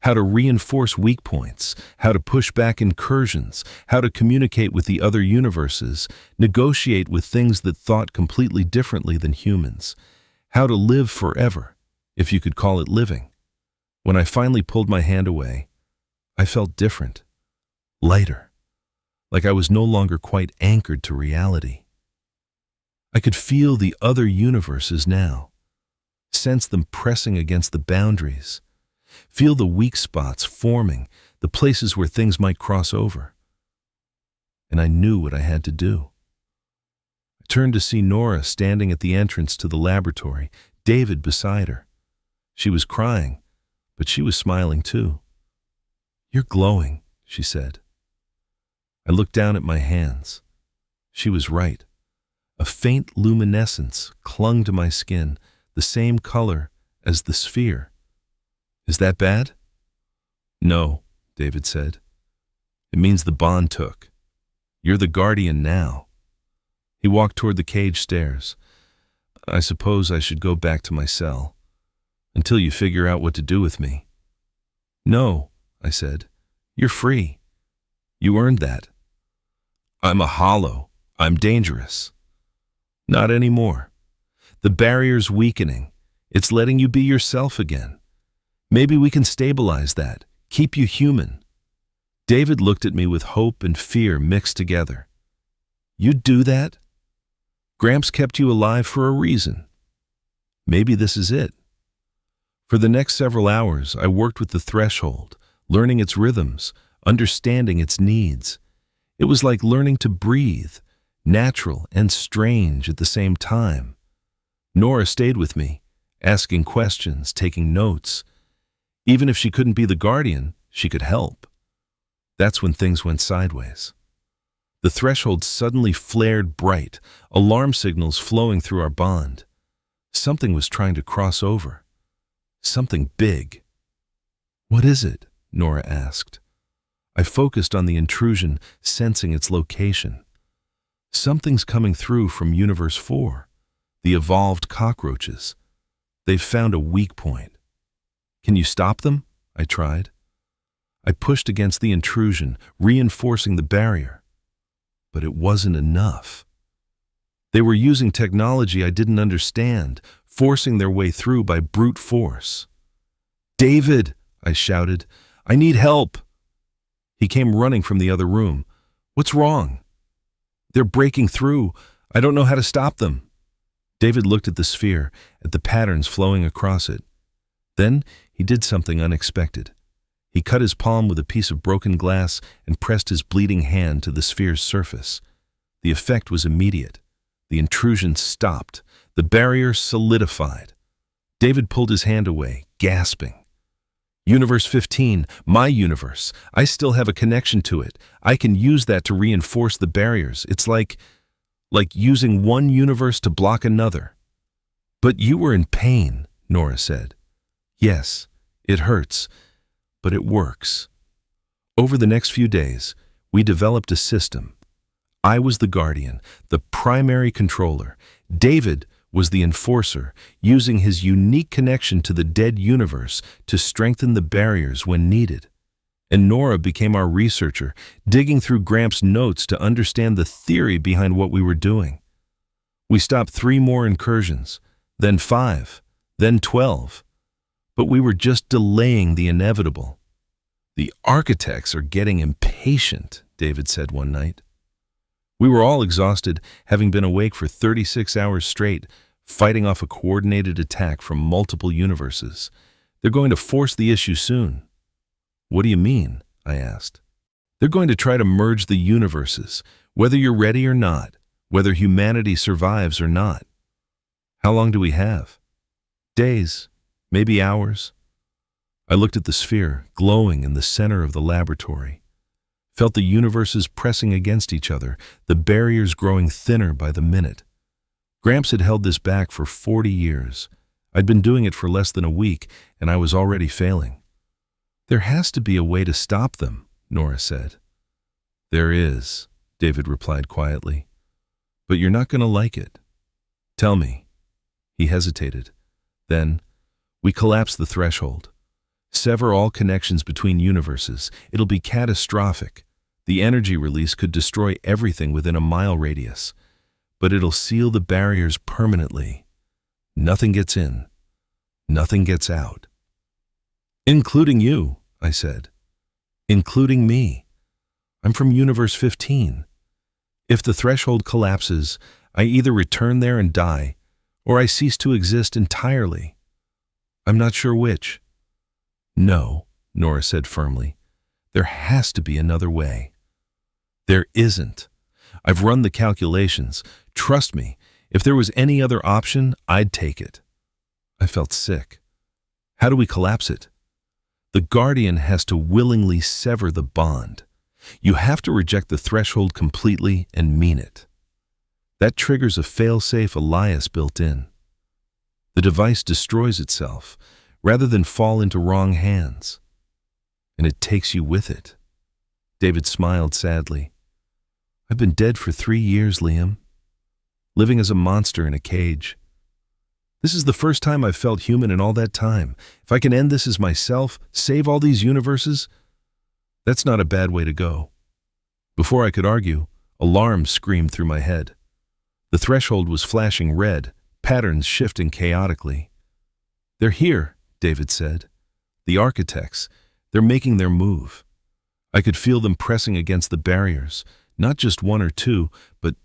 how to reinforce weak points, how to push back incursions, how to communicate with the other universes, negotiate with things that thought completely differently than humans, how to live forever, if you could call it living. When I finally pulled my hand away, I felt different, lighter, like I was no longer quite anchored to reality. I could feel the other universes now, sense them pressing against the boundaries, feel the weak spots forming, the places where things might cross over. And I knew what I had to do. I turned to see Nora standing at the entrance to the laboratory, David beside her. She was crying, but she was smiling too. You're glowing, she said. I looked down at my hands. She was right. A faint luminescence clung to my skin, the same color as the sphere. Is that bad? No, David said. It means the bond took. You're the guardian now. He walked toward the cage stairs. I suppose I should go back to my cell. Until you figure out what to do with me. No, I said. You're free. You earned that. I'm a hollow. I'm dangerous. Not anymore. The barrier's weakening. It's letting you be yourself again. Maybe we can stabilize that, keep you human. David looked at me with hope and fear mixed together. You'd do that? Gramps kept you alive for a reason. Maybe this is it. For the next several hours, I worked with the threshold, learning its rhythms, understanding its needs. It was like learning to breathe, natural and strange at the same time. Nora stayed with me, asking questions, taking notes. Even if she couldn't be the guardian, she could help. That's when things went sideways. The threshold suddenly flared bright, alarm signals flowing through our bond. Something was trying to cross over. Something big. What is it? Nora asked. I focused on the intrusion, sensing its location. Something's coming through from Universe 4, the evolved cockroaches. They've found a weak point. Can you stop them? I tried. I pushed against the intrusion, reinforcing the barrier. But it wasn't enough. They were using technology I didn't understand, forcing their way through by brute force. David, I shouted, I need help. He came running from the other room. What's wrong? They're breaking through. I don't know how to stop them. David looked at the sphere, at the patterns flowing across it. Then he did something unexpected. He cut his palm with a piece of broken glass and pressed his bleeding hand to the sphere's surface. The effect was immediate. The intrusion stopped. The barrier solidified. David pulled his hand away, gasping. Universe 15, my universe. I still have a connection to it. I can use that to reinforce the barriers. It's like using one universe to block another. But you were in pain, Nora said. Yes, it hurts, but it works. Over the next few days, we developed a system. I was the guardian, the primary controller. David was the enforcer, using his unique connection to the dead universe to strengthen the barriers when needed. And Nora became our researcher, digging through Gramps' notes to understand the theory behind what we were doing. We stopped 3 more incursions, then 5, then 12. But we were just delaying the inevitable. The architects are getting impatient, David said one night. We were all exhausted, having been awake for 36 hours straight, fighting off a coordinated attack from multiple universes. They're going to force the issue soon. What do you mean? I asked. They're going to try to merge the universes, whether you're ready or not, whether humanity survives or not. How long do we have? Days, maybe hours. I looked at the sphere, glowing in the center of the laboratory. Felt the universes pressing against each other, the barriers growing thinner by the minute. Gramps had held this back for 40 years. I'd been doing it for less than a week, and I was already failing. There has to be a way to stop them, Nora said. There is, David replied quietly. But you're not going to like it. Tell me. He hesitated. Then, we collapse the threshold. Sever all connections between universes. It'll be catastrophic. The energy release could destroy everything within a mile radius. But it'll seal the barriers permanently. Nothing gets in. Nothing gets out. Including you, I said. Including me. I'm from Universe 15. If the threshold collapses, I either return there and die, or I cease to exist entirely. I'm not sure which. No, Nora said firmly. There has to be another way. There isn't. I've run the calculations. Trust me, if there was any other option, I'd take it. I felt sick. How do we collapse it? The Guardian has to willingly sever the bond. You have to reject the threshold completely and mean it. That triggers a fail-safe alias built in. The device destroys itself rather than fall into wrong hands. And it takes you with it. David smiled sadly. I've been dead for 3 years, Liam. Living as a monster in a cage. This is the first time I've felt human in all that time. If I can end this as myself, save all these universes, that's not a bad way to go. Before I could argue, alarms screamed through my head. The threshold was flashing red, patterns shifting chaotically. They're here, David said. The architects, they're making their move. I could feel them pressing against the barriers, not just 1 or 2, but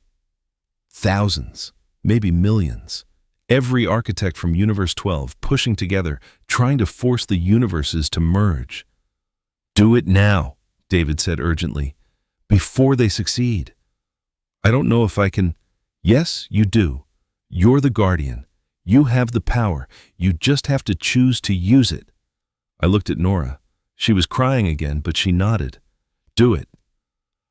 thousands, maybe millions. Every architect from Universe 12 pushing together, trying to force the universes to merge. Do it now, David said urgently, before they succeed. I don't know if I can. Yes, you do. You're the guardian. You have the power. You just have to choose to use it. I looked at Nora. She was crying again, but she nodded. Do it.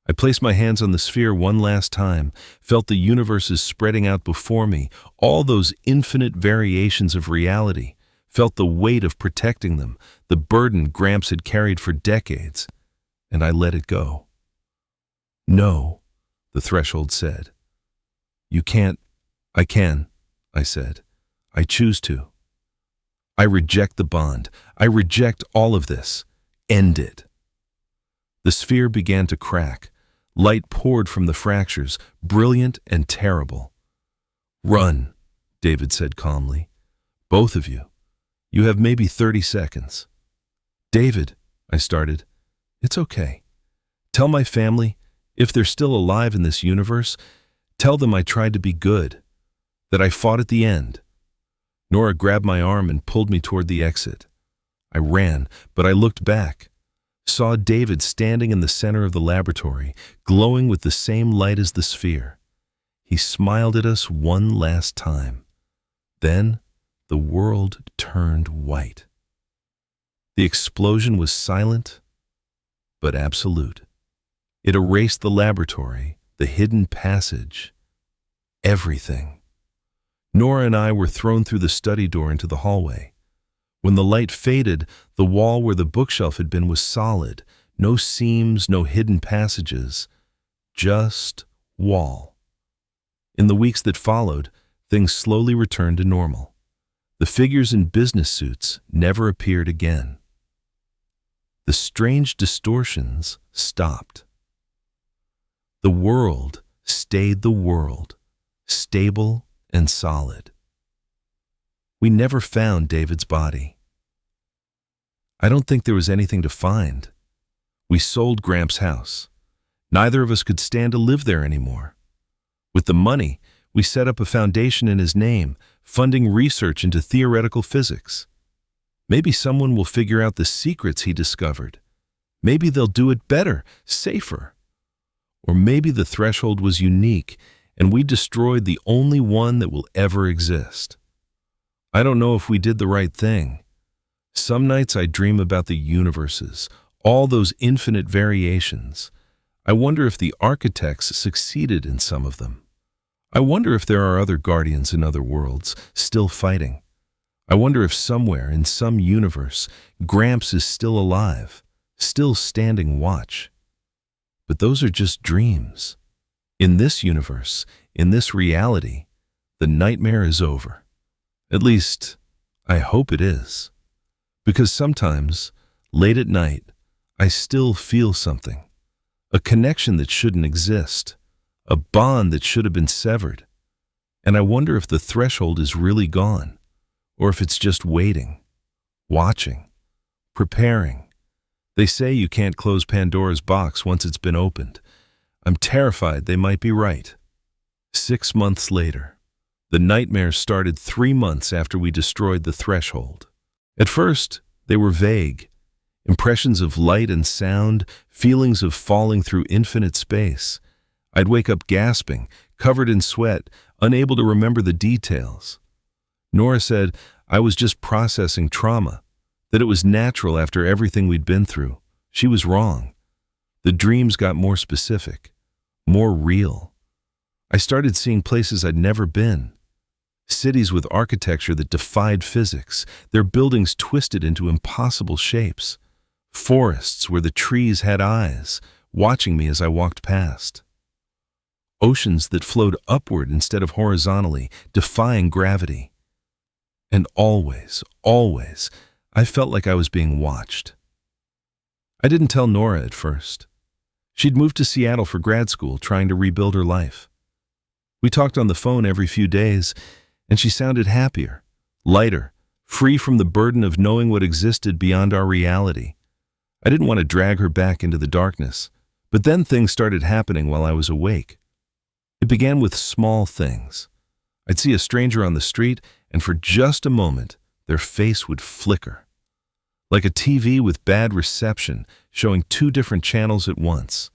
I placed my hands on the sphere one last time, felt the universes spreading out before me, all those infinite variations of reality, felt the weight of protecting them, the burden Gramps had carried for decades, and I let it go. No, the threshold said. You can't. I can, I said. I choose to. I reject the bond. I reject all of this. End it. The sphere began to crack. Light poured from the fractures, brilliant and terrible. Run, David said calmly. Both of you. You have maybe 30 seconds. David, I started. It's okay. Tell my family, if they're still alive in this universe, tell them I tried to be good, that I fought at the end. Nora grabbed my arm and pulled me toward the exit. I ran, but I looked back. Saw David standing in the center of the laboratory, glowing with the same light as the sphere. He smiled at us one last time. Then the world turned white. The explosion was silent, but absolute. It erased the laboratory, the hidden passage, everything. Nora and I were thrown through the study door into the hallway. When the light faded, the wall where the bookshelf had been was solid, no seams, no hidden passages, just wall. In the weeks that followed, things slowly returned to normal. The figures in business suits never appeared again. The strange distortions stopped. The world stayed the world, stable and solid. We never found David's body. I don't think there was anything to find. We sold Gramps' house. Neither of us could stand to live there anymore. With the money, we set up a foundation in his name, funding research into theoretical physics. Maybe someone will figure out the secrets he discovered. Maybe they'll do it better, safer. Or maybe the threshold was unique, and we destroyed the only one that will ever exist. I don't know if we did the right thing. Some nights I dream about the universes, all those infinite variations. I wonder if the architects succeeded in some of them. I wonder if there are other guardians in other worlds, still fighting. I wonder if somewhere in some universe, Gramps is still alive, still standing watch. But those are just dreams. In this universe, in this reality, the nightmare is over. At least, I hope it is. Because sometimes, late at night, I still feel something. A connection that shouldn't exist. A bond that should have been severed. And I wonder if the threshold is really gone, or if it's just waiting, watching, preparing. They say you can't close Pandora's box once it's been opened. I'm terrified they might be right. 6 months later. The nightmare started 3 months after we destroyed the threshold. At first, they were vague. Impressions of light and sound, feelings of falling through infinite space. I'd wake up gasping, covered in sweat, unable to remember the details. Nora said I was just processing trauma, that it was natural after everything we'd been through. She was wrong. The dreams got more specific, more real. I started seeing places I'd never been. Cities with architecture that defied physics, their buildings twisted into impossible shapes. Forests where the trees had eyes, watching me as I walked past. Oceans that flowed upward instead of horizontally, defying gravity. And always, I felt like I was being watched. I didn't tell Nora at first. She'd moved to Seattle for grad school, trying to rebuild her life. We talked on the phone every few days, and she sounded happier, lighter, free from the burden of knowing what existed beyond our reality. I didn't want to drag her back into the darkness, but then things started happening while I was awake. It began with small things. I'd see a stranger on the street, and for just a moment, their face would flicker. Like a TV with bad reception, showing two different channels at once.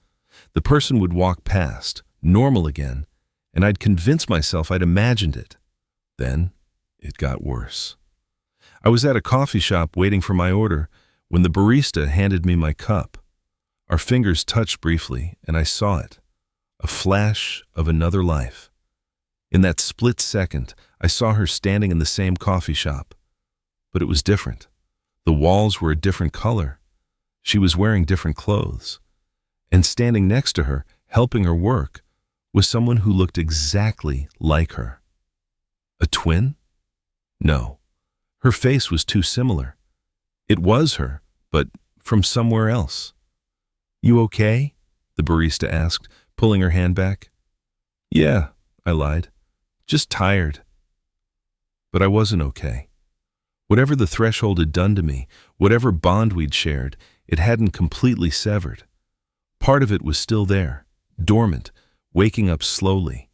The person would walk past, normal again, and I'd convince myself I'd imagined it. Then, it got worse. I was at a coffee shop waiting for my order when the barista handed me my cup. Our fingers touched briefly, and I saw it. A flash of another life. In that split second, I saw her standing in the same coffee shop. But it was different. The walls were a different color. She was wearing different clothes. And standing next to her, helping her work, was someone who looked exactly like her. A twin? No. Her face was too similar. It was her, but from somewhere else. "You okay?" the barista asked, pulling her hand back. "Yeah," I lied. "Just tired." But I wasn't okay. Whatever the threshold had done to me, whatever bond we'd shared, it hadn't completely severed. Part of it was still there, dormant, waking up slowly.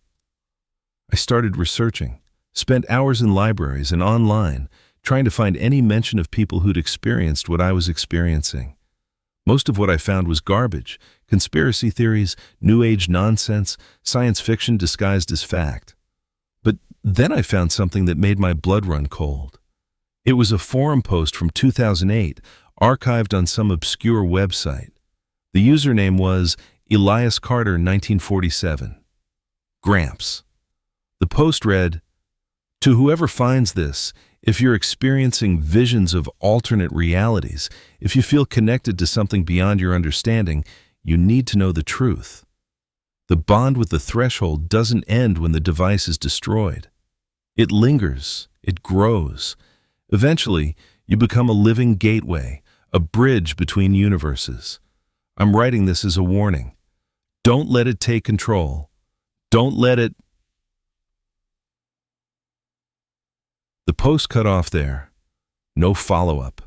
I started researching, spent hours in libraries and online, trying to find any mention of people who'd experienced what I was experiencing. Most of what I found was garbage, conspiracy theories, New Age nonsense, science fiction disguised as fact. But then I found something that made my blood run cold. It was a forum post from 2008, archived on some obscure website. The username was Elias Carter 1947. Gramps. The post read, "To whoever finds this, if you're experiencing visions of alternate realities, if you feel connected to something beyond your understanding, you need to know the truth. The bond with the threshold doesn't end when the device is destroyed. It lingers, it grows. Eventually, you become a living gateway, a bridge between universes. I'm writing this as a warning. Don't let it take control. Don't let it..." The post cut off there. No follow-up.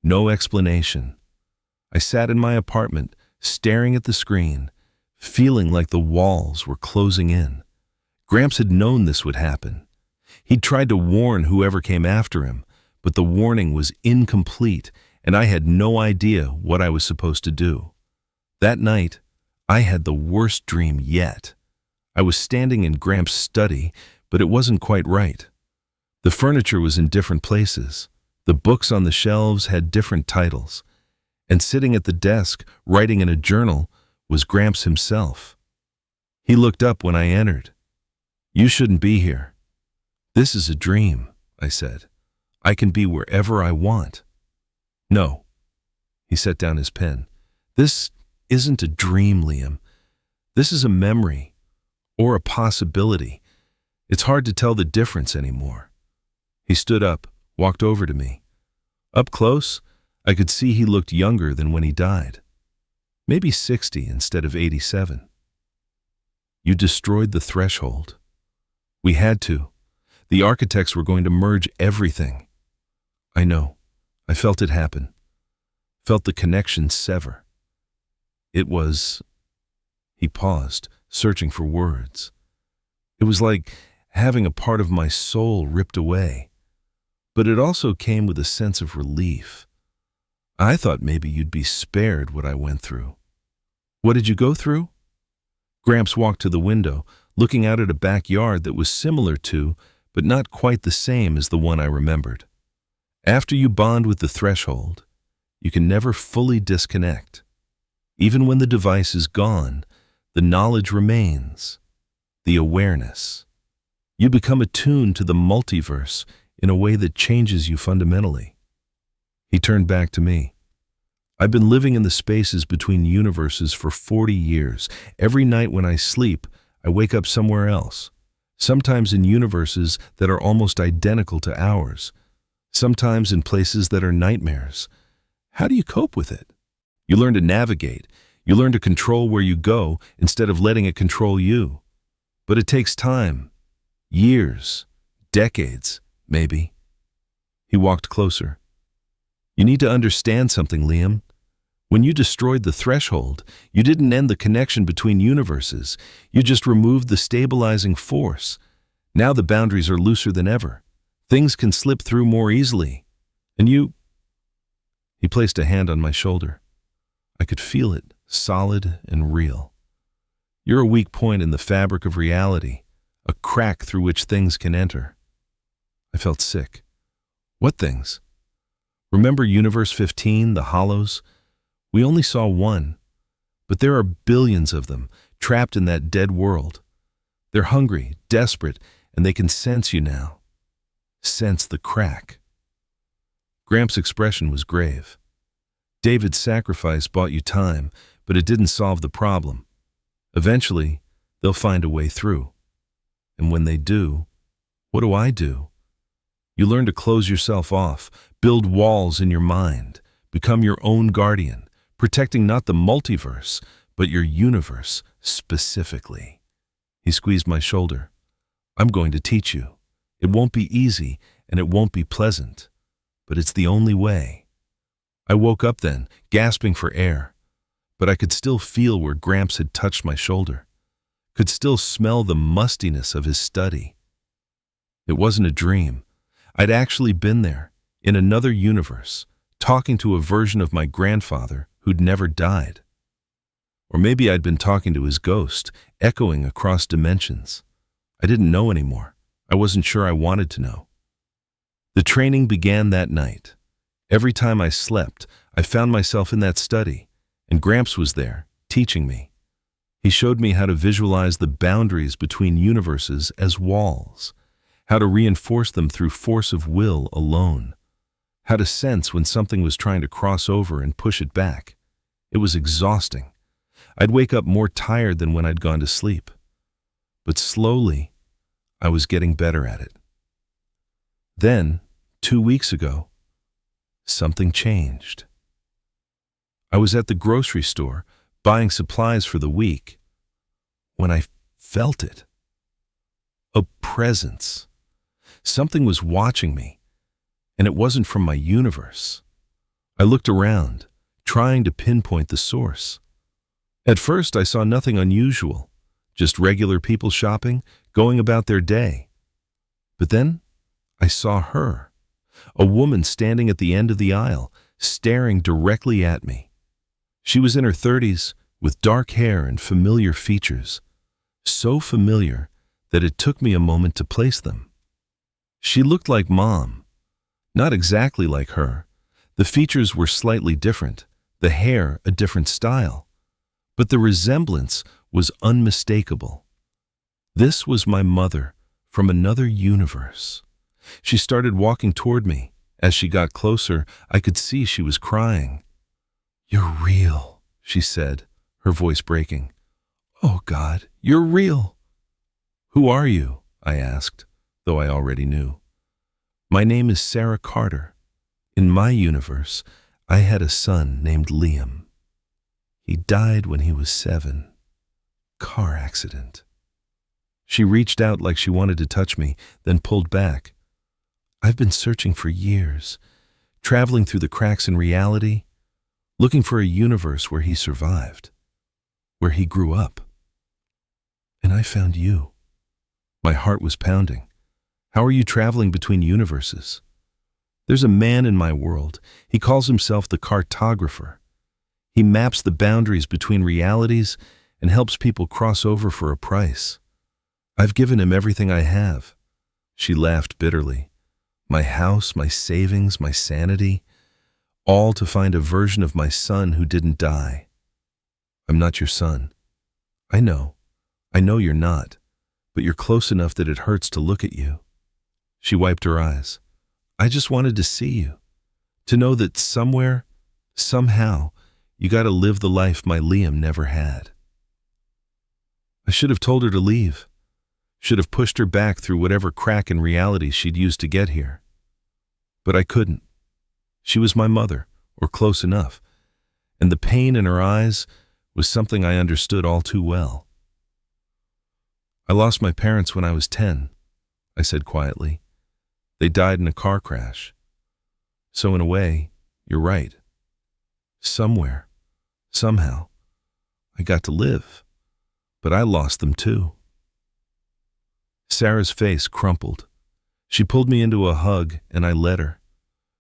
No explanation. I sat in my apartment, staring at the screen, feeling like the walls were closing in. Gramps had known this would happen. He'd tried to warn whoever came after him, but the warning was incomplete, and I had no idea what I was supposed to do. That night, I had the worst dream yet. I was standing in Gramps' study, but it wasn't quite right. The furniture was in different places. The books on the shelves had different titles. And sitting at the desk, writing in a journal, was Gramps himself. He looked up when I entered. "You shouldn't be here." "This is a dream," I said. "I can be wherever I want." "No." He set down his pen. "This isn't a dream, Liam. This is a memory, or a possibility. It's hard to tell the difference anymore." He stood up, walked over to me. Up close, I could see he looked younger than when he died. Maybe 60 instead of 87. "You destroyed the threshold." "We had to. The architects were going to merge everything." "I know. I felt it happen. Felt the connection sever. It was..." He paused, searching for words. "It was like having a part of my soul ripped away. But it also came with a sense of relief. I thought maybe you'd be spared what I went through." "What did you go through?" Gramps walked to the window, looking out at a backyard that was similar to, but not quite the same as the one I remembered. "After you bond with the threshold, you can never fully disconnect." Even when the device is gone, the knowledge remains, the awareness. You become attuned to the multiverse in a way that changes you fundamentally. He turned back to me. I've been living in the spaces between universes for 40 years. Every night when I sleep, I wake up somewhere else. Sometimes in universes that are almost identical to ours. Sometimes in places that are nightmares. How do you cope with it? You learn to navigate. You learn to control where you go instead of letting it control you. But it takes time. Years. Decades, maybe. He walked closer. You need to understand something, Liam. When you destroyed the threshold, you didn't end the connection between universes. You just removed the stabilizing force. Now the boundaries are looser than ever. Things can slip through more easily. And you... He placed a hand on my shoulder. I could feel it, solid and real. You're a weak point in the fabric of reality, a crack through which things can enter. I felt sick. What things? Remember Universe 15, the Hollows? We only saw one, but there are billions of them trapped in that dead world. They're hungry, desperate, and they can sense you now. Sense the crack. Gramps' expression was grave. David's sacrifice bought you time, but it didn't solve the problem. Eventually, they'll find a way through. And when they do, what do? You learn to close yourself off, build walls in your mind, become your own guardian, protecting not the multiverse, but your universe specifically. He squeezed my shoulder. I'm going to teach you. It won't be easy, and it won't be pleasant, but it's the only way. I woke up then, gasping for air, but I could still feel where Gramps had touched my shoulder, could still smell the mustiness of his study. It wasn't a dream. I'd actually been there, in another universe, talking to a version of my grandfather who'd never died. Or maybe I'd been talking to his ghost, echoing across dimensions. I didn't know anymore. I wasn't sure I wanted to know. The training began that night. Every time I slept, I found myself in that study, and Gramps was there, teaching me. He showed me how to visualize the boundaries between universes as walls, how to reinforce them through force of will alone, how to sense when something was trying to cross over and push it back. It was exhausting. I'd wake up more tired than when I'd gone to sleep. But slowly, I was getting better at it. Then, 2 weeks ago, something changed. I was at the grocery store, buying supplies for the week, when I felt it. A presence. Something was watching me, and it wasn't from my universe. I looked around, trying to pinpoint the source. At first, I saw nothing unusual, just regular people shopping, going about their day. But then, I saw her, a woman standing at the end of the aisle, staring directly at me. She was in her 30s, with dark hair and familiar features, so familiar that it took me a moment to place them. She looked like Mom, not exactly like her. The features were slightly different, the hair a different style, but the resemblance was unmistakable. This was my mother from another universe. She started walking toward me. As she got closer, I could see she was crying. "You're real," she said, her voice breaking. "Oh God, you're real." "Who are you?" I asked, though I already knew. "My name is Sarah Carter. In my universe, I had a son named Liam. He died when he was 7. Car accident." She reached out like she wanted to touch me, then pulled back. "I've been searching for years, traveling through the cracks in reality, looking for a universe where he survived, where he grew up. And I found you." My heart was pounding. "How are you traveling between universes?" "There's a man in my world. He calls himself the Cartographer. He maps the boundaries between realities and helps people cross over for a price. I've given him everything I have." She laughed bitterly. "My house, my savings, my sanity, all to find a version of my son who didn't die." I'm not your son. I know you're not, but you're close enough that it hurts to look at you. She wiped her eyes. I just wanted to see you, to know that somewhere, somehow, you got to live the life my Liam never had. I should have told her to leave, should have pushed her back through whatever crack in reality she'd used to get here. But I couldn't. She was my mother, or close enough, and the pain in her eyes was something I understood all too well. I lost my parents when I was 10, I said quietly. They died in a car crash. So in a way, you're right. Somewhere, somehow, I got to live, but I lost them too. Sarah's face crumpled. She pulled me into a hug and I let her.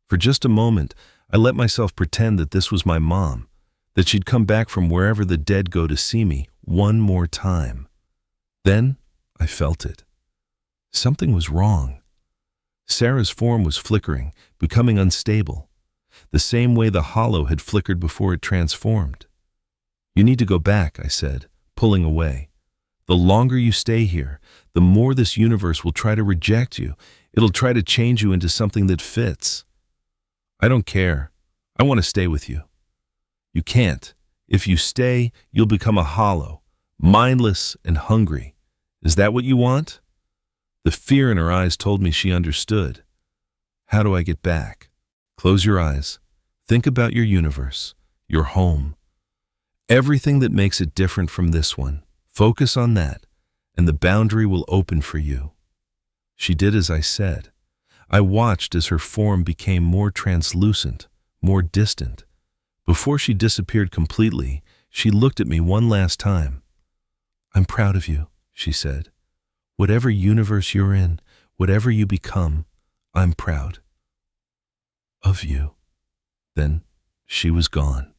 For just a moment, I let myself pretend that this was my mom, that she'd come back from wherever the dead go to see me one more time. Then I felt it. Something was wrong. Sarah's form was flickering, becoming unstable, the same way the hollow had flickered before it transformed. You need to go back, I said, pulling away. The longer you stay here, the more this universe will try to reject you. It'll try to change you into something that fits. I don't care. I want to stay with you. You can't. If you stay, you'll become a hollow, mindless and hungry. Is that what you want? The fear in her eyes told me she understood. How do I get back? Close your eyes. Think about your universe, your home. Everything that makes it different from this one. Focus on that, and the boundary will open for you. She did as I said. I watched as her form became more translucent, more distant. Before she disappeared completely, she looked at me one last time. I'm proud of you, she said. Whatever universe you're in, whatever you become, I'm proud of you. Then she was gone.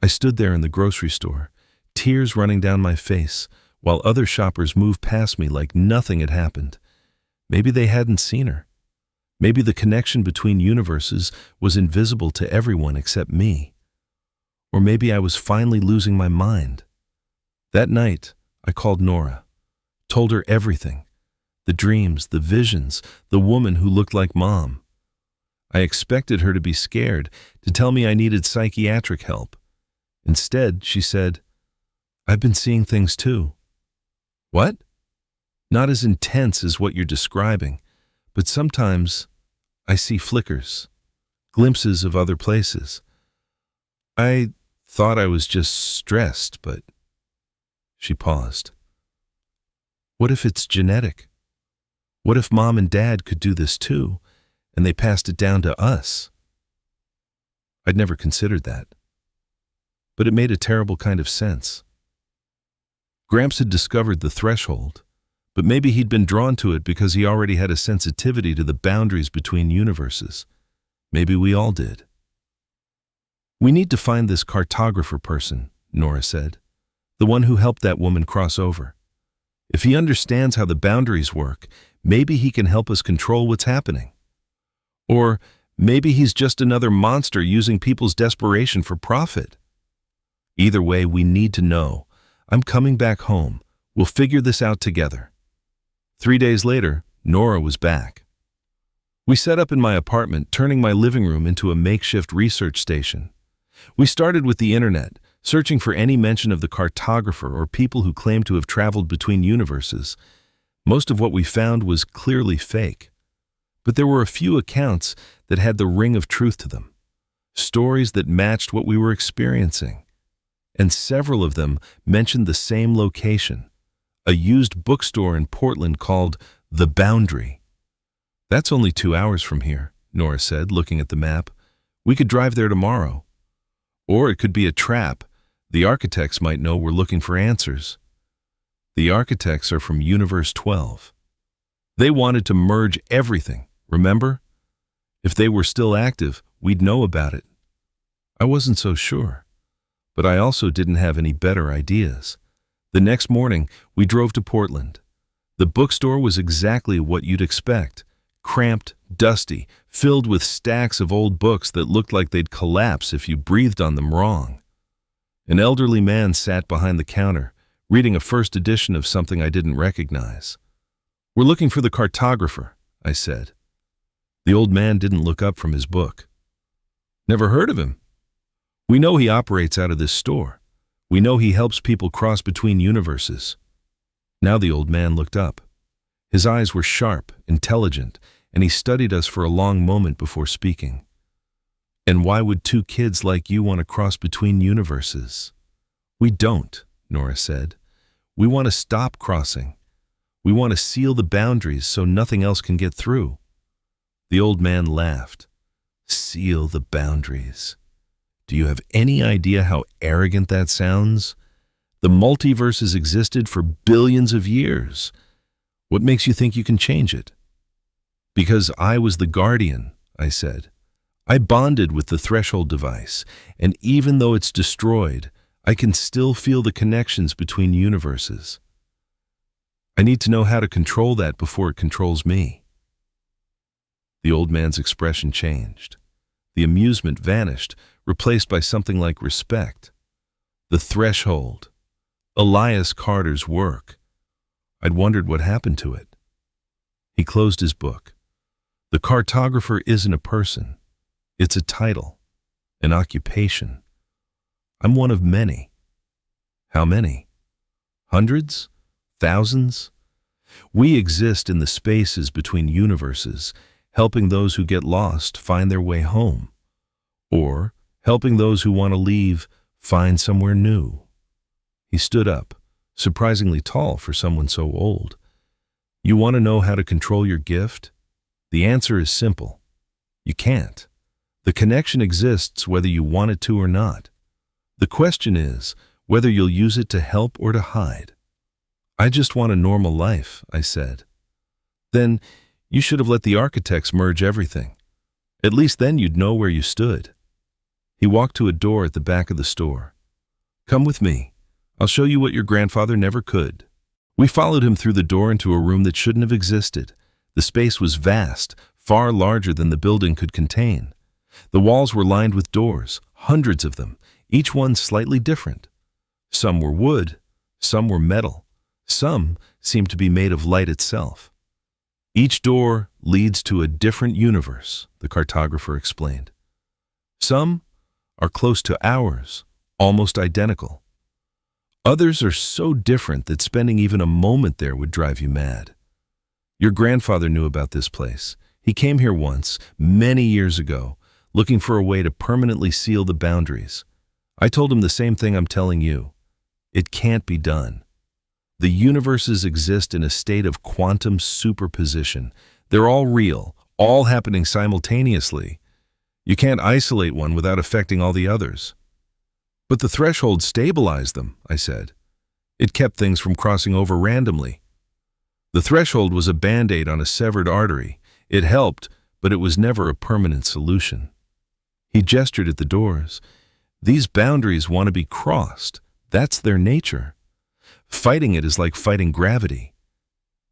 I stood there in the grocery store, tears running down my face, while other shoppers moved past me like nothing had happened. Maybe they hadn't seen her. Maybe the connection between universes was invisible to everyone except me. Or maybe I was finally losing my mind. That night, I called Nora, told her everything. The dreams, the visions, the woman who looked like Mom. I expected her to be scared, to tell me I needed psychiatric help. Instead, she said, I've been seeing things too. What? Not as intense as what you're describing, but sometimes I see flickers, glimpses of other places. I thought I was just stressed, but... She paused. What if it's genetic? What if Mom and Dad could do this too, and they passed it down to us? I'd never considered that. But it made a terrible kind of sense. Gramps had discovered the threshold, but maybe he'd been drawn to it because he already had a sensitivity to the boundaries between universes. Maybe we all did. We need to find this cartographer person, Nora said, the one who helped that woman cross over. If he understands how the boundaries work, maybe he can help us control what's happening. Or maybe he's just another monster using people's desperation for profit. Either way, we need to know. I'm coming back home. We'll figure this out together. 3 days later, Nora was back. We set up in my apartment, turning my living room into a makeshift research station. We started with the internet, searching for any mention of the cartographer or people who claimed to have traveled between universes. Most of what we found was clearly fake. But there were a few accounts that had the ring of truth to them. Stories that matched what we were experiencing. And several of them mentioned the same location, a used bookstore in Portland called The Boundary. That's only 2 hours from here, Nora said, looking at the map. We could drive there tomorrow. Or it could be a trap. The architects might know we're looking for answers. The architects are from Universe 12. They wanted to merge everything, remember? If they were still active, we'd know about it. I wasn't so sure. But I also didn't have any better ideas. The next morning, we drove to Portland. The bookstore was exactly what you'd expect. Cramped, dusty, filled with stacks of old books that looked like they'd collapse if you breathed on them wrong. An elderly man sat behind the counter, reading a first edition of something I didn't recognize. "We're looking for the Cartographer," I said. The old man didn't look up from his book. "Never heard of him. We know he operates out of this store. We know he helps people cross between universes." Now the old man looked up. His eyes were sharp, intelligent, and he studied us for a long moment before speaking. "And why would two kids like you want to cross between universes?" "We don't," Nora said. "We want to stop crossing. We want to seal the boundaries so nothing else can get through." The old man laughed. "Seal the boundaries. Do you have any idea how arrogant that sounds? The multiverse has existed for billions of years. What makes you think you can change it?" "Because I was the guardian," I said. "I bonded with the threshold device, and even though it's destroyed, I can still feel the connections between universes. I need to know how to control that before it controls me." The old man's expression changed. The amusement vanished, replaced by something like respect. The threshold. Elias Carter's work. I'd wondered what happened to it. He closed his book. "The Cartographer isn't a person. It's a title, an occupation. I'm one of many." "How many? Hundreds? Thousands?" "We exist in the spaces between universes, helping those who get lost find their way home, or helping those who want to leave find somewhere new." He stood up, surprisingly tall for someone so old. "You want to know how to control your gift? The answer is simple. You can't. The connection exists whether you want it to or not. The question is whether you'll use it to help or to hide." "I just want a normal life," I said. "Then you should have let the architects merge everything. At least then you'd know where you stood." He walked to a door at the back of the store. "Come with me. I'll show you what your grandfather never could." We followed him through the door into a room that shouldn't have existed. The space was vast, far larger than the building could contain. The walls were lined with doors, hundreds of them, each one slightly different. Some were wood, some were metal, some seemed to be made of light itself. "Each door leads to a different universe," the Cartographer explained. "Some are close to ours, almost identical. Others are so different that spending even a moment there would drive you mad. Your grandfather knew about this place. He came here once, many years ago, looking for a way to permanently seal the boundaries. I told him the same thing I'm telling you. It can't be done. The universes exist in a state of quantum superposition. They're all real, all happening simultaneously. You can't isolate one without affecting all the others." "But the threshold stabilized them," I said. "It kept things from crossing over randomly." "The threshold was a band-aid on a severed artery. It helped, but it was never a permanent solution." He gestured at the doors. "These boundaries want to be crossed. That's their nature. Fighting it is like fighting gravity.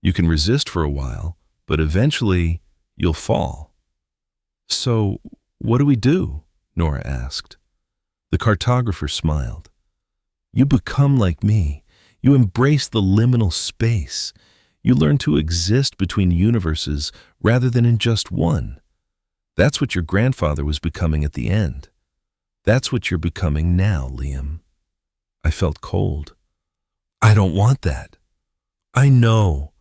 You can resist for a while, but eventually you'll fall." "So, what do we do?" Nora asked. The Cartographer smiled. "You become like me. You embrace the liminal space. You learn to exist between universes rather than in just one. That's what your grandfather was becoming at the end. That's what you're becoming now, Liam." I felt cold. "I don't want that." "I know,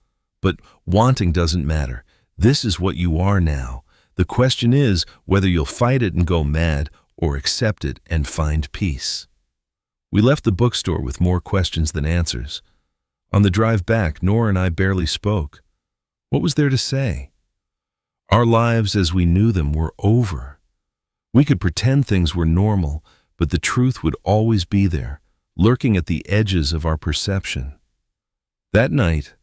but wanting doesn't matter. This is what you are now. The question is whether you'll fight it and go mad or accept it and find peace." We left the bookstore with more questions than answers. On the drive back, Nora and I barely spoke. What was there to say? Our lives as we knew them were over. We could pretend things were normal, but the truth would always be there, lurking at the edges of our perception. That night,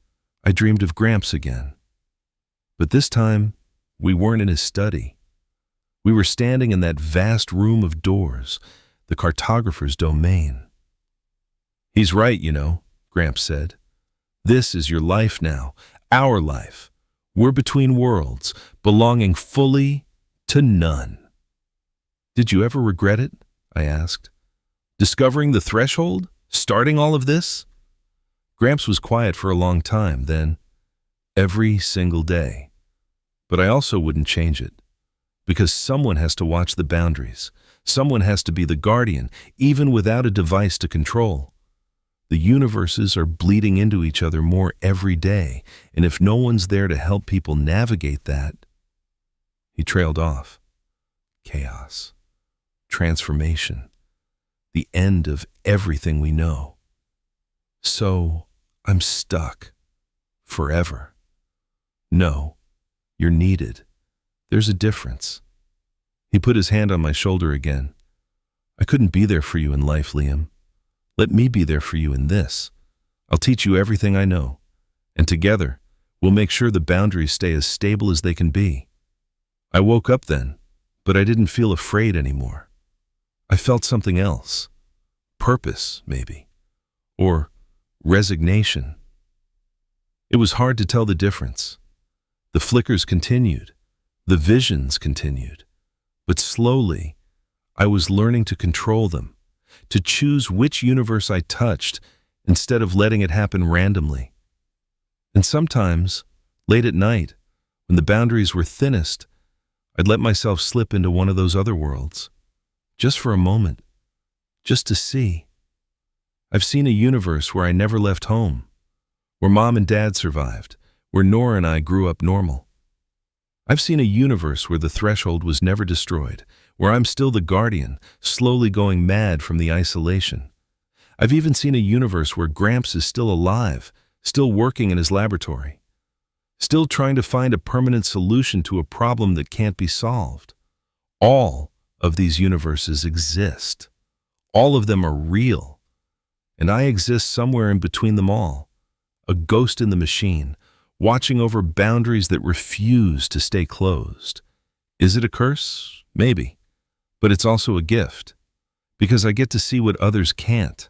I dreamed of Gramps again. But this time, we weren't in his study. We were standing in that vast room of doors, the Cartographer's domain. "He's right, you know," Gramps said. "This is your life now, our life. We're between worlds, belonging fully to none." "Did you ever regret it?" I asked. Discovering the threshold? Starting all of this? Gramps was quiet for a long time, then, every single day. But I also wouldn't change it, because someone has to watch the boundaries. Someone has to be the guardian, even without a device to control. The universes are bleeding into each other more every day, and if no one's there to help people navigate that... He trailed off. Chaos. Transformation. The end of everything we know. So, I'm stuck. Forever. No, you're needed. There's a difference. He put his hand on my shoulder again. I couldn't be there for you in life, Liam. Let me be there for you in this. I'll teach you everything I know. And together, we'll make sure the boundaries stay as stable as they can be. I woke up then, but I didn't feel afraid anymore. I felt something else. Purpose, maybe. Or resignation. It was hard to tell the difference. The flickers continued. The visions continued. But slowly, I was learning to control them, to choose which universe I touched instead of letting it happen randomly. And sometimes, late at night, when the boundaries were thinnest, I'd let myself slip into one of those other worlds, just for a moment, just to see. I've seen a universe where I never left home, where Mom and Dad survived, where Nora and I grew up normal. I've seen a universe where the threshold was never destroyed, where I'm still the guardian, slowly going mad from the isolation. I've even seen a universe where Gramps is still alive, still working in his laboratory, still trying to find a permanent solution to a problem that can't be solved. All of these universes exist. All of them are real. And I exist somewhere in between them all, a ghost in the machine, watching over boundaries that refuse to stay closed. Is it a curse? Maybe. But it's also a gift, because I get to see what others can't.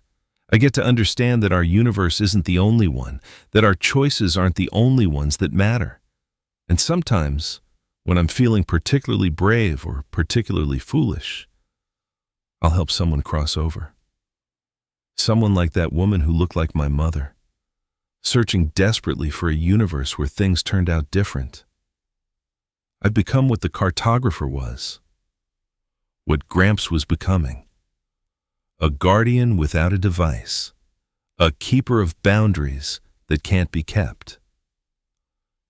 I get to understand that our universe isn't the only one, that our choices aren't the only ones that matter. And sometimes, when I'm feeling particularly brave or particularly foolish, I'll help someone cross over. Someone like that woman who looked like my mother, searching desperately for a universe where things turned out different. I've become what the Cartographer was, what Gramps was becoming. A guardian without a device, a keeper of boundaries that can't be kept.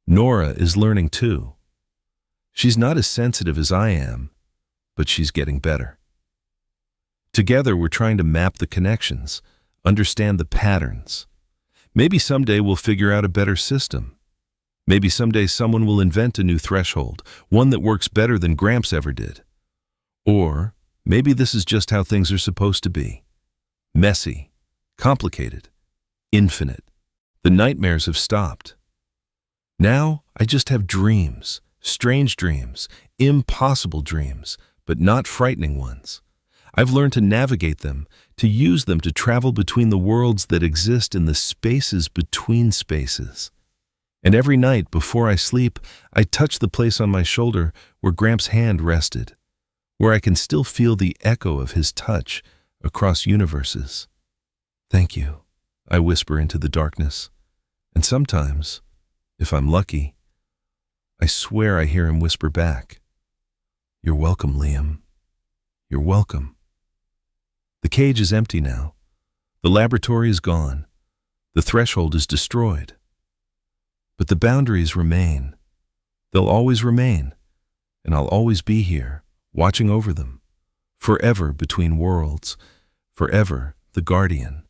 Nora is learning too. She's not as sensitive as I am, but she's getting better. Together we're trying to map the connections, understand the patterns. Maybe someday we'll figure out a better system. Maybe someday someone will invent a new threshold, one that works better than Gramps ever did. Or maybe this is just how things are supposed to be. Messy, complicated, infinite. The nightmares have stopped. Now I just have dreams, strange dreams, impossible dreams, but not frightening ones. I've learned to navigate them, to use them to travel between the worlds that exist in the spaces between spaces. And every night before I sleep, I touch the place on my shoulder where Gramps' hand rested, where I can still feel the echo of his touch across universes. Thank you, I whisper into the darkness. And sometimes, if I'm lucky, I swear I hear him whisper back, "You're welcome, Liam. You're welcome." The cage is empty now. The laboratory is gone. The threshold is destroyed. But the boundaries remain. They'll always remain, and I'll always be here, watching over them, forever between worlds, forever the guardian.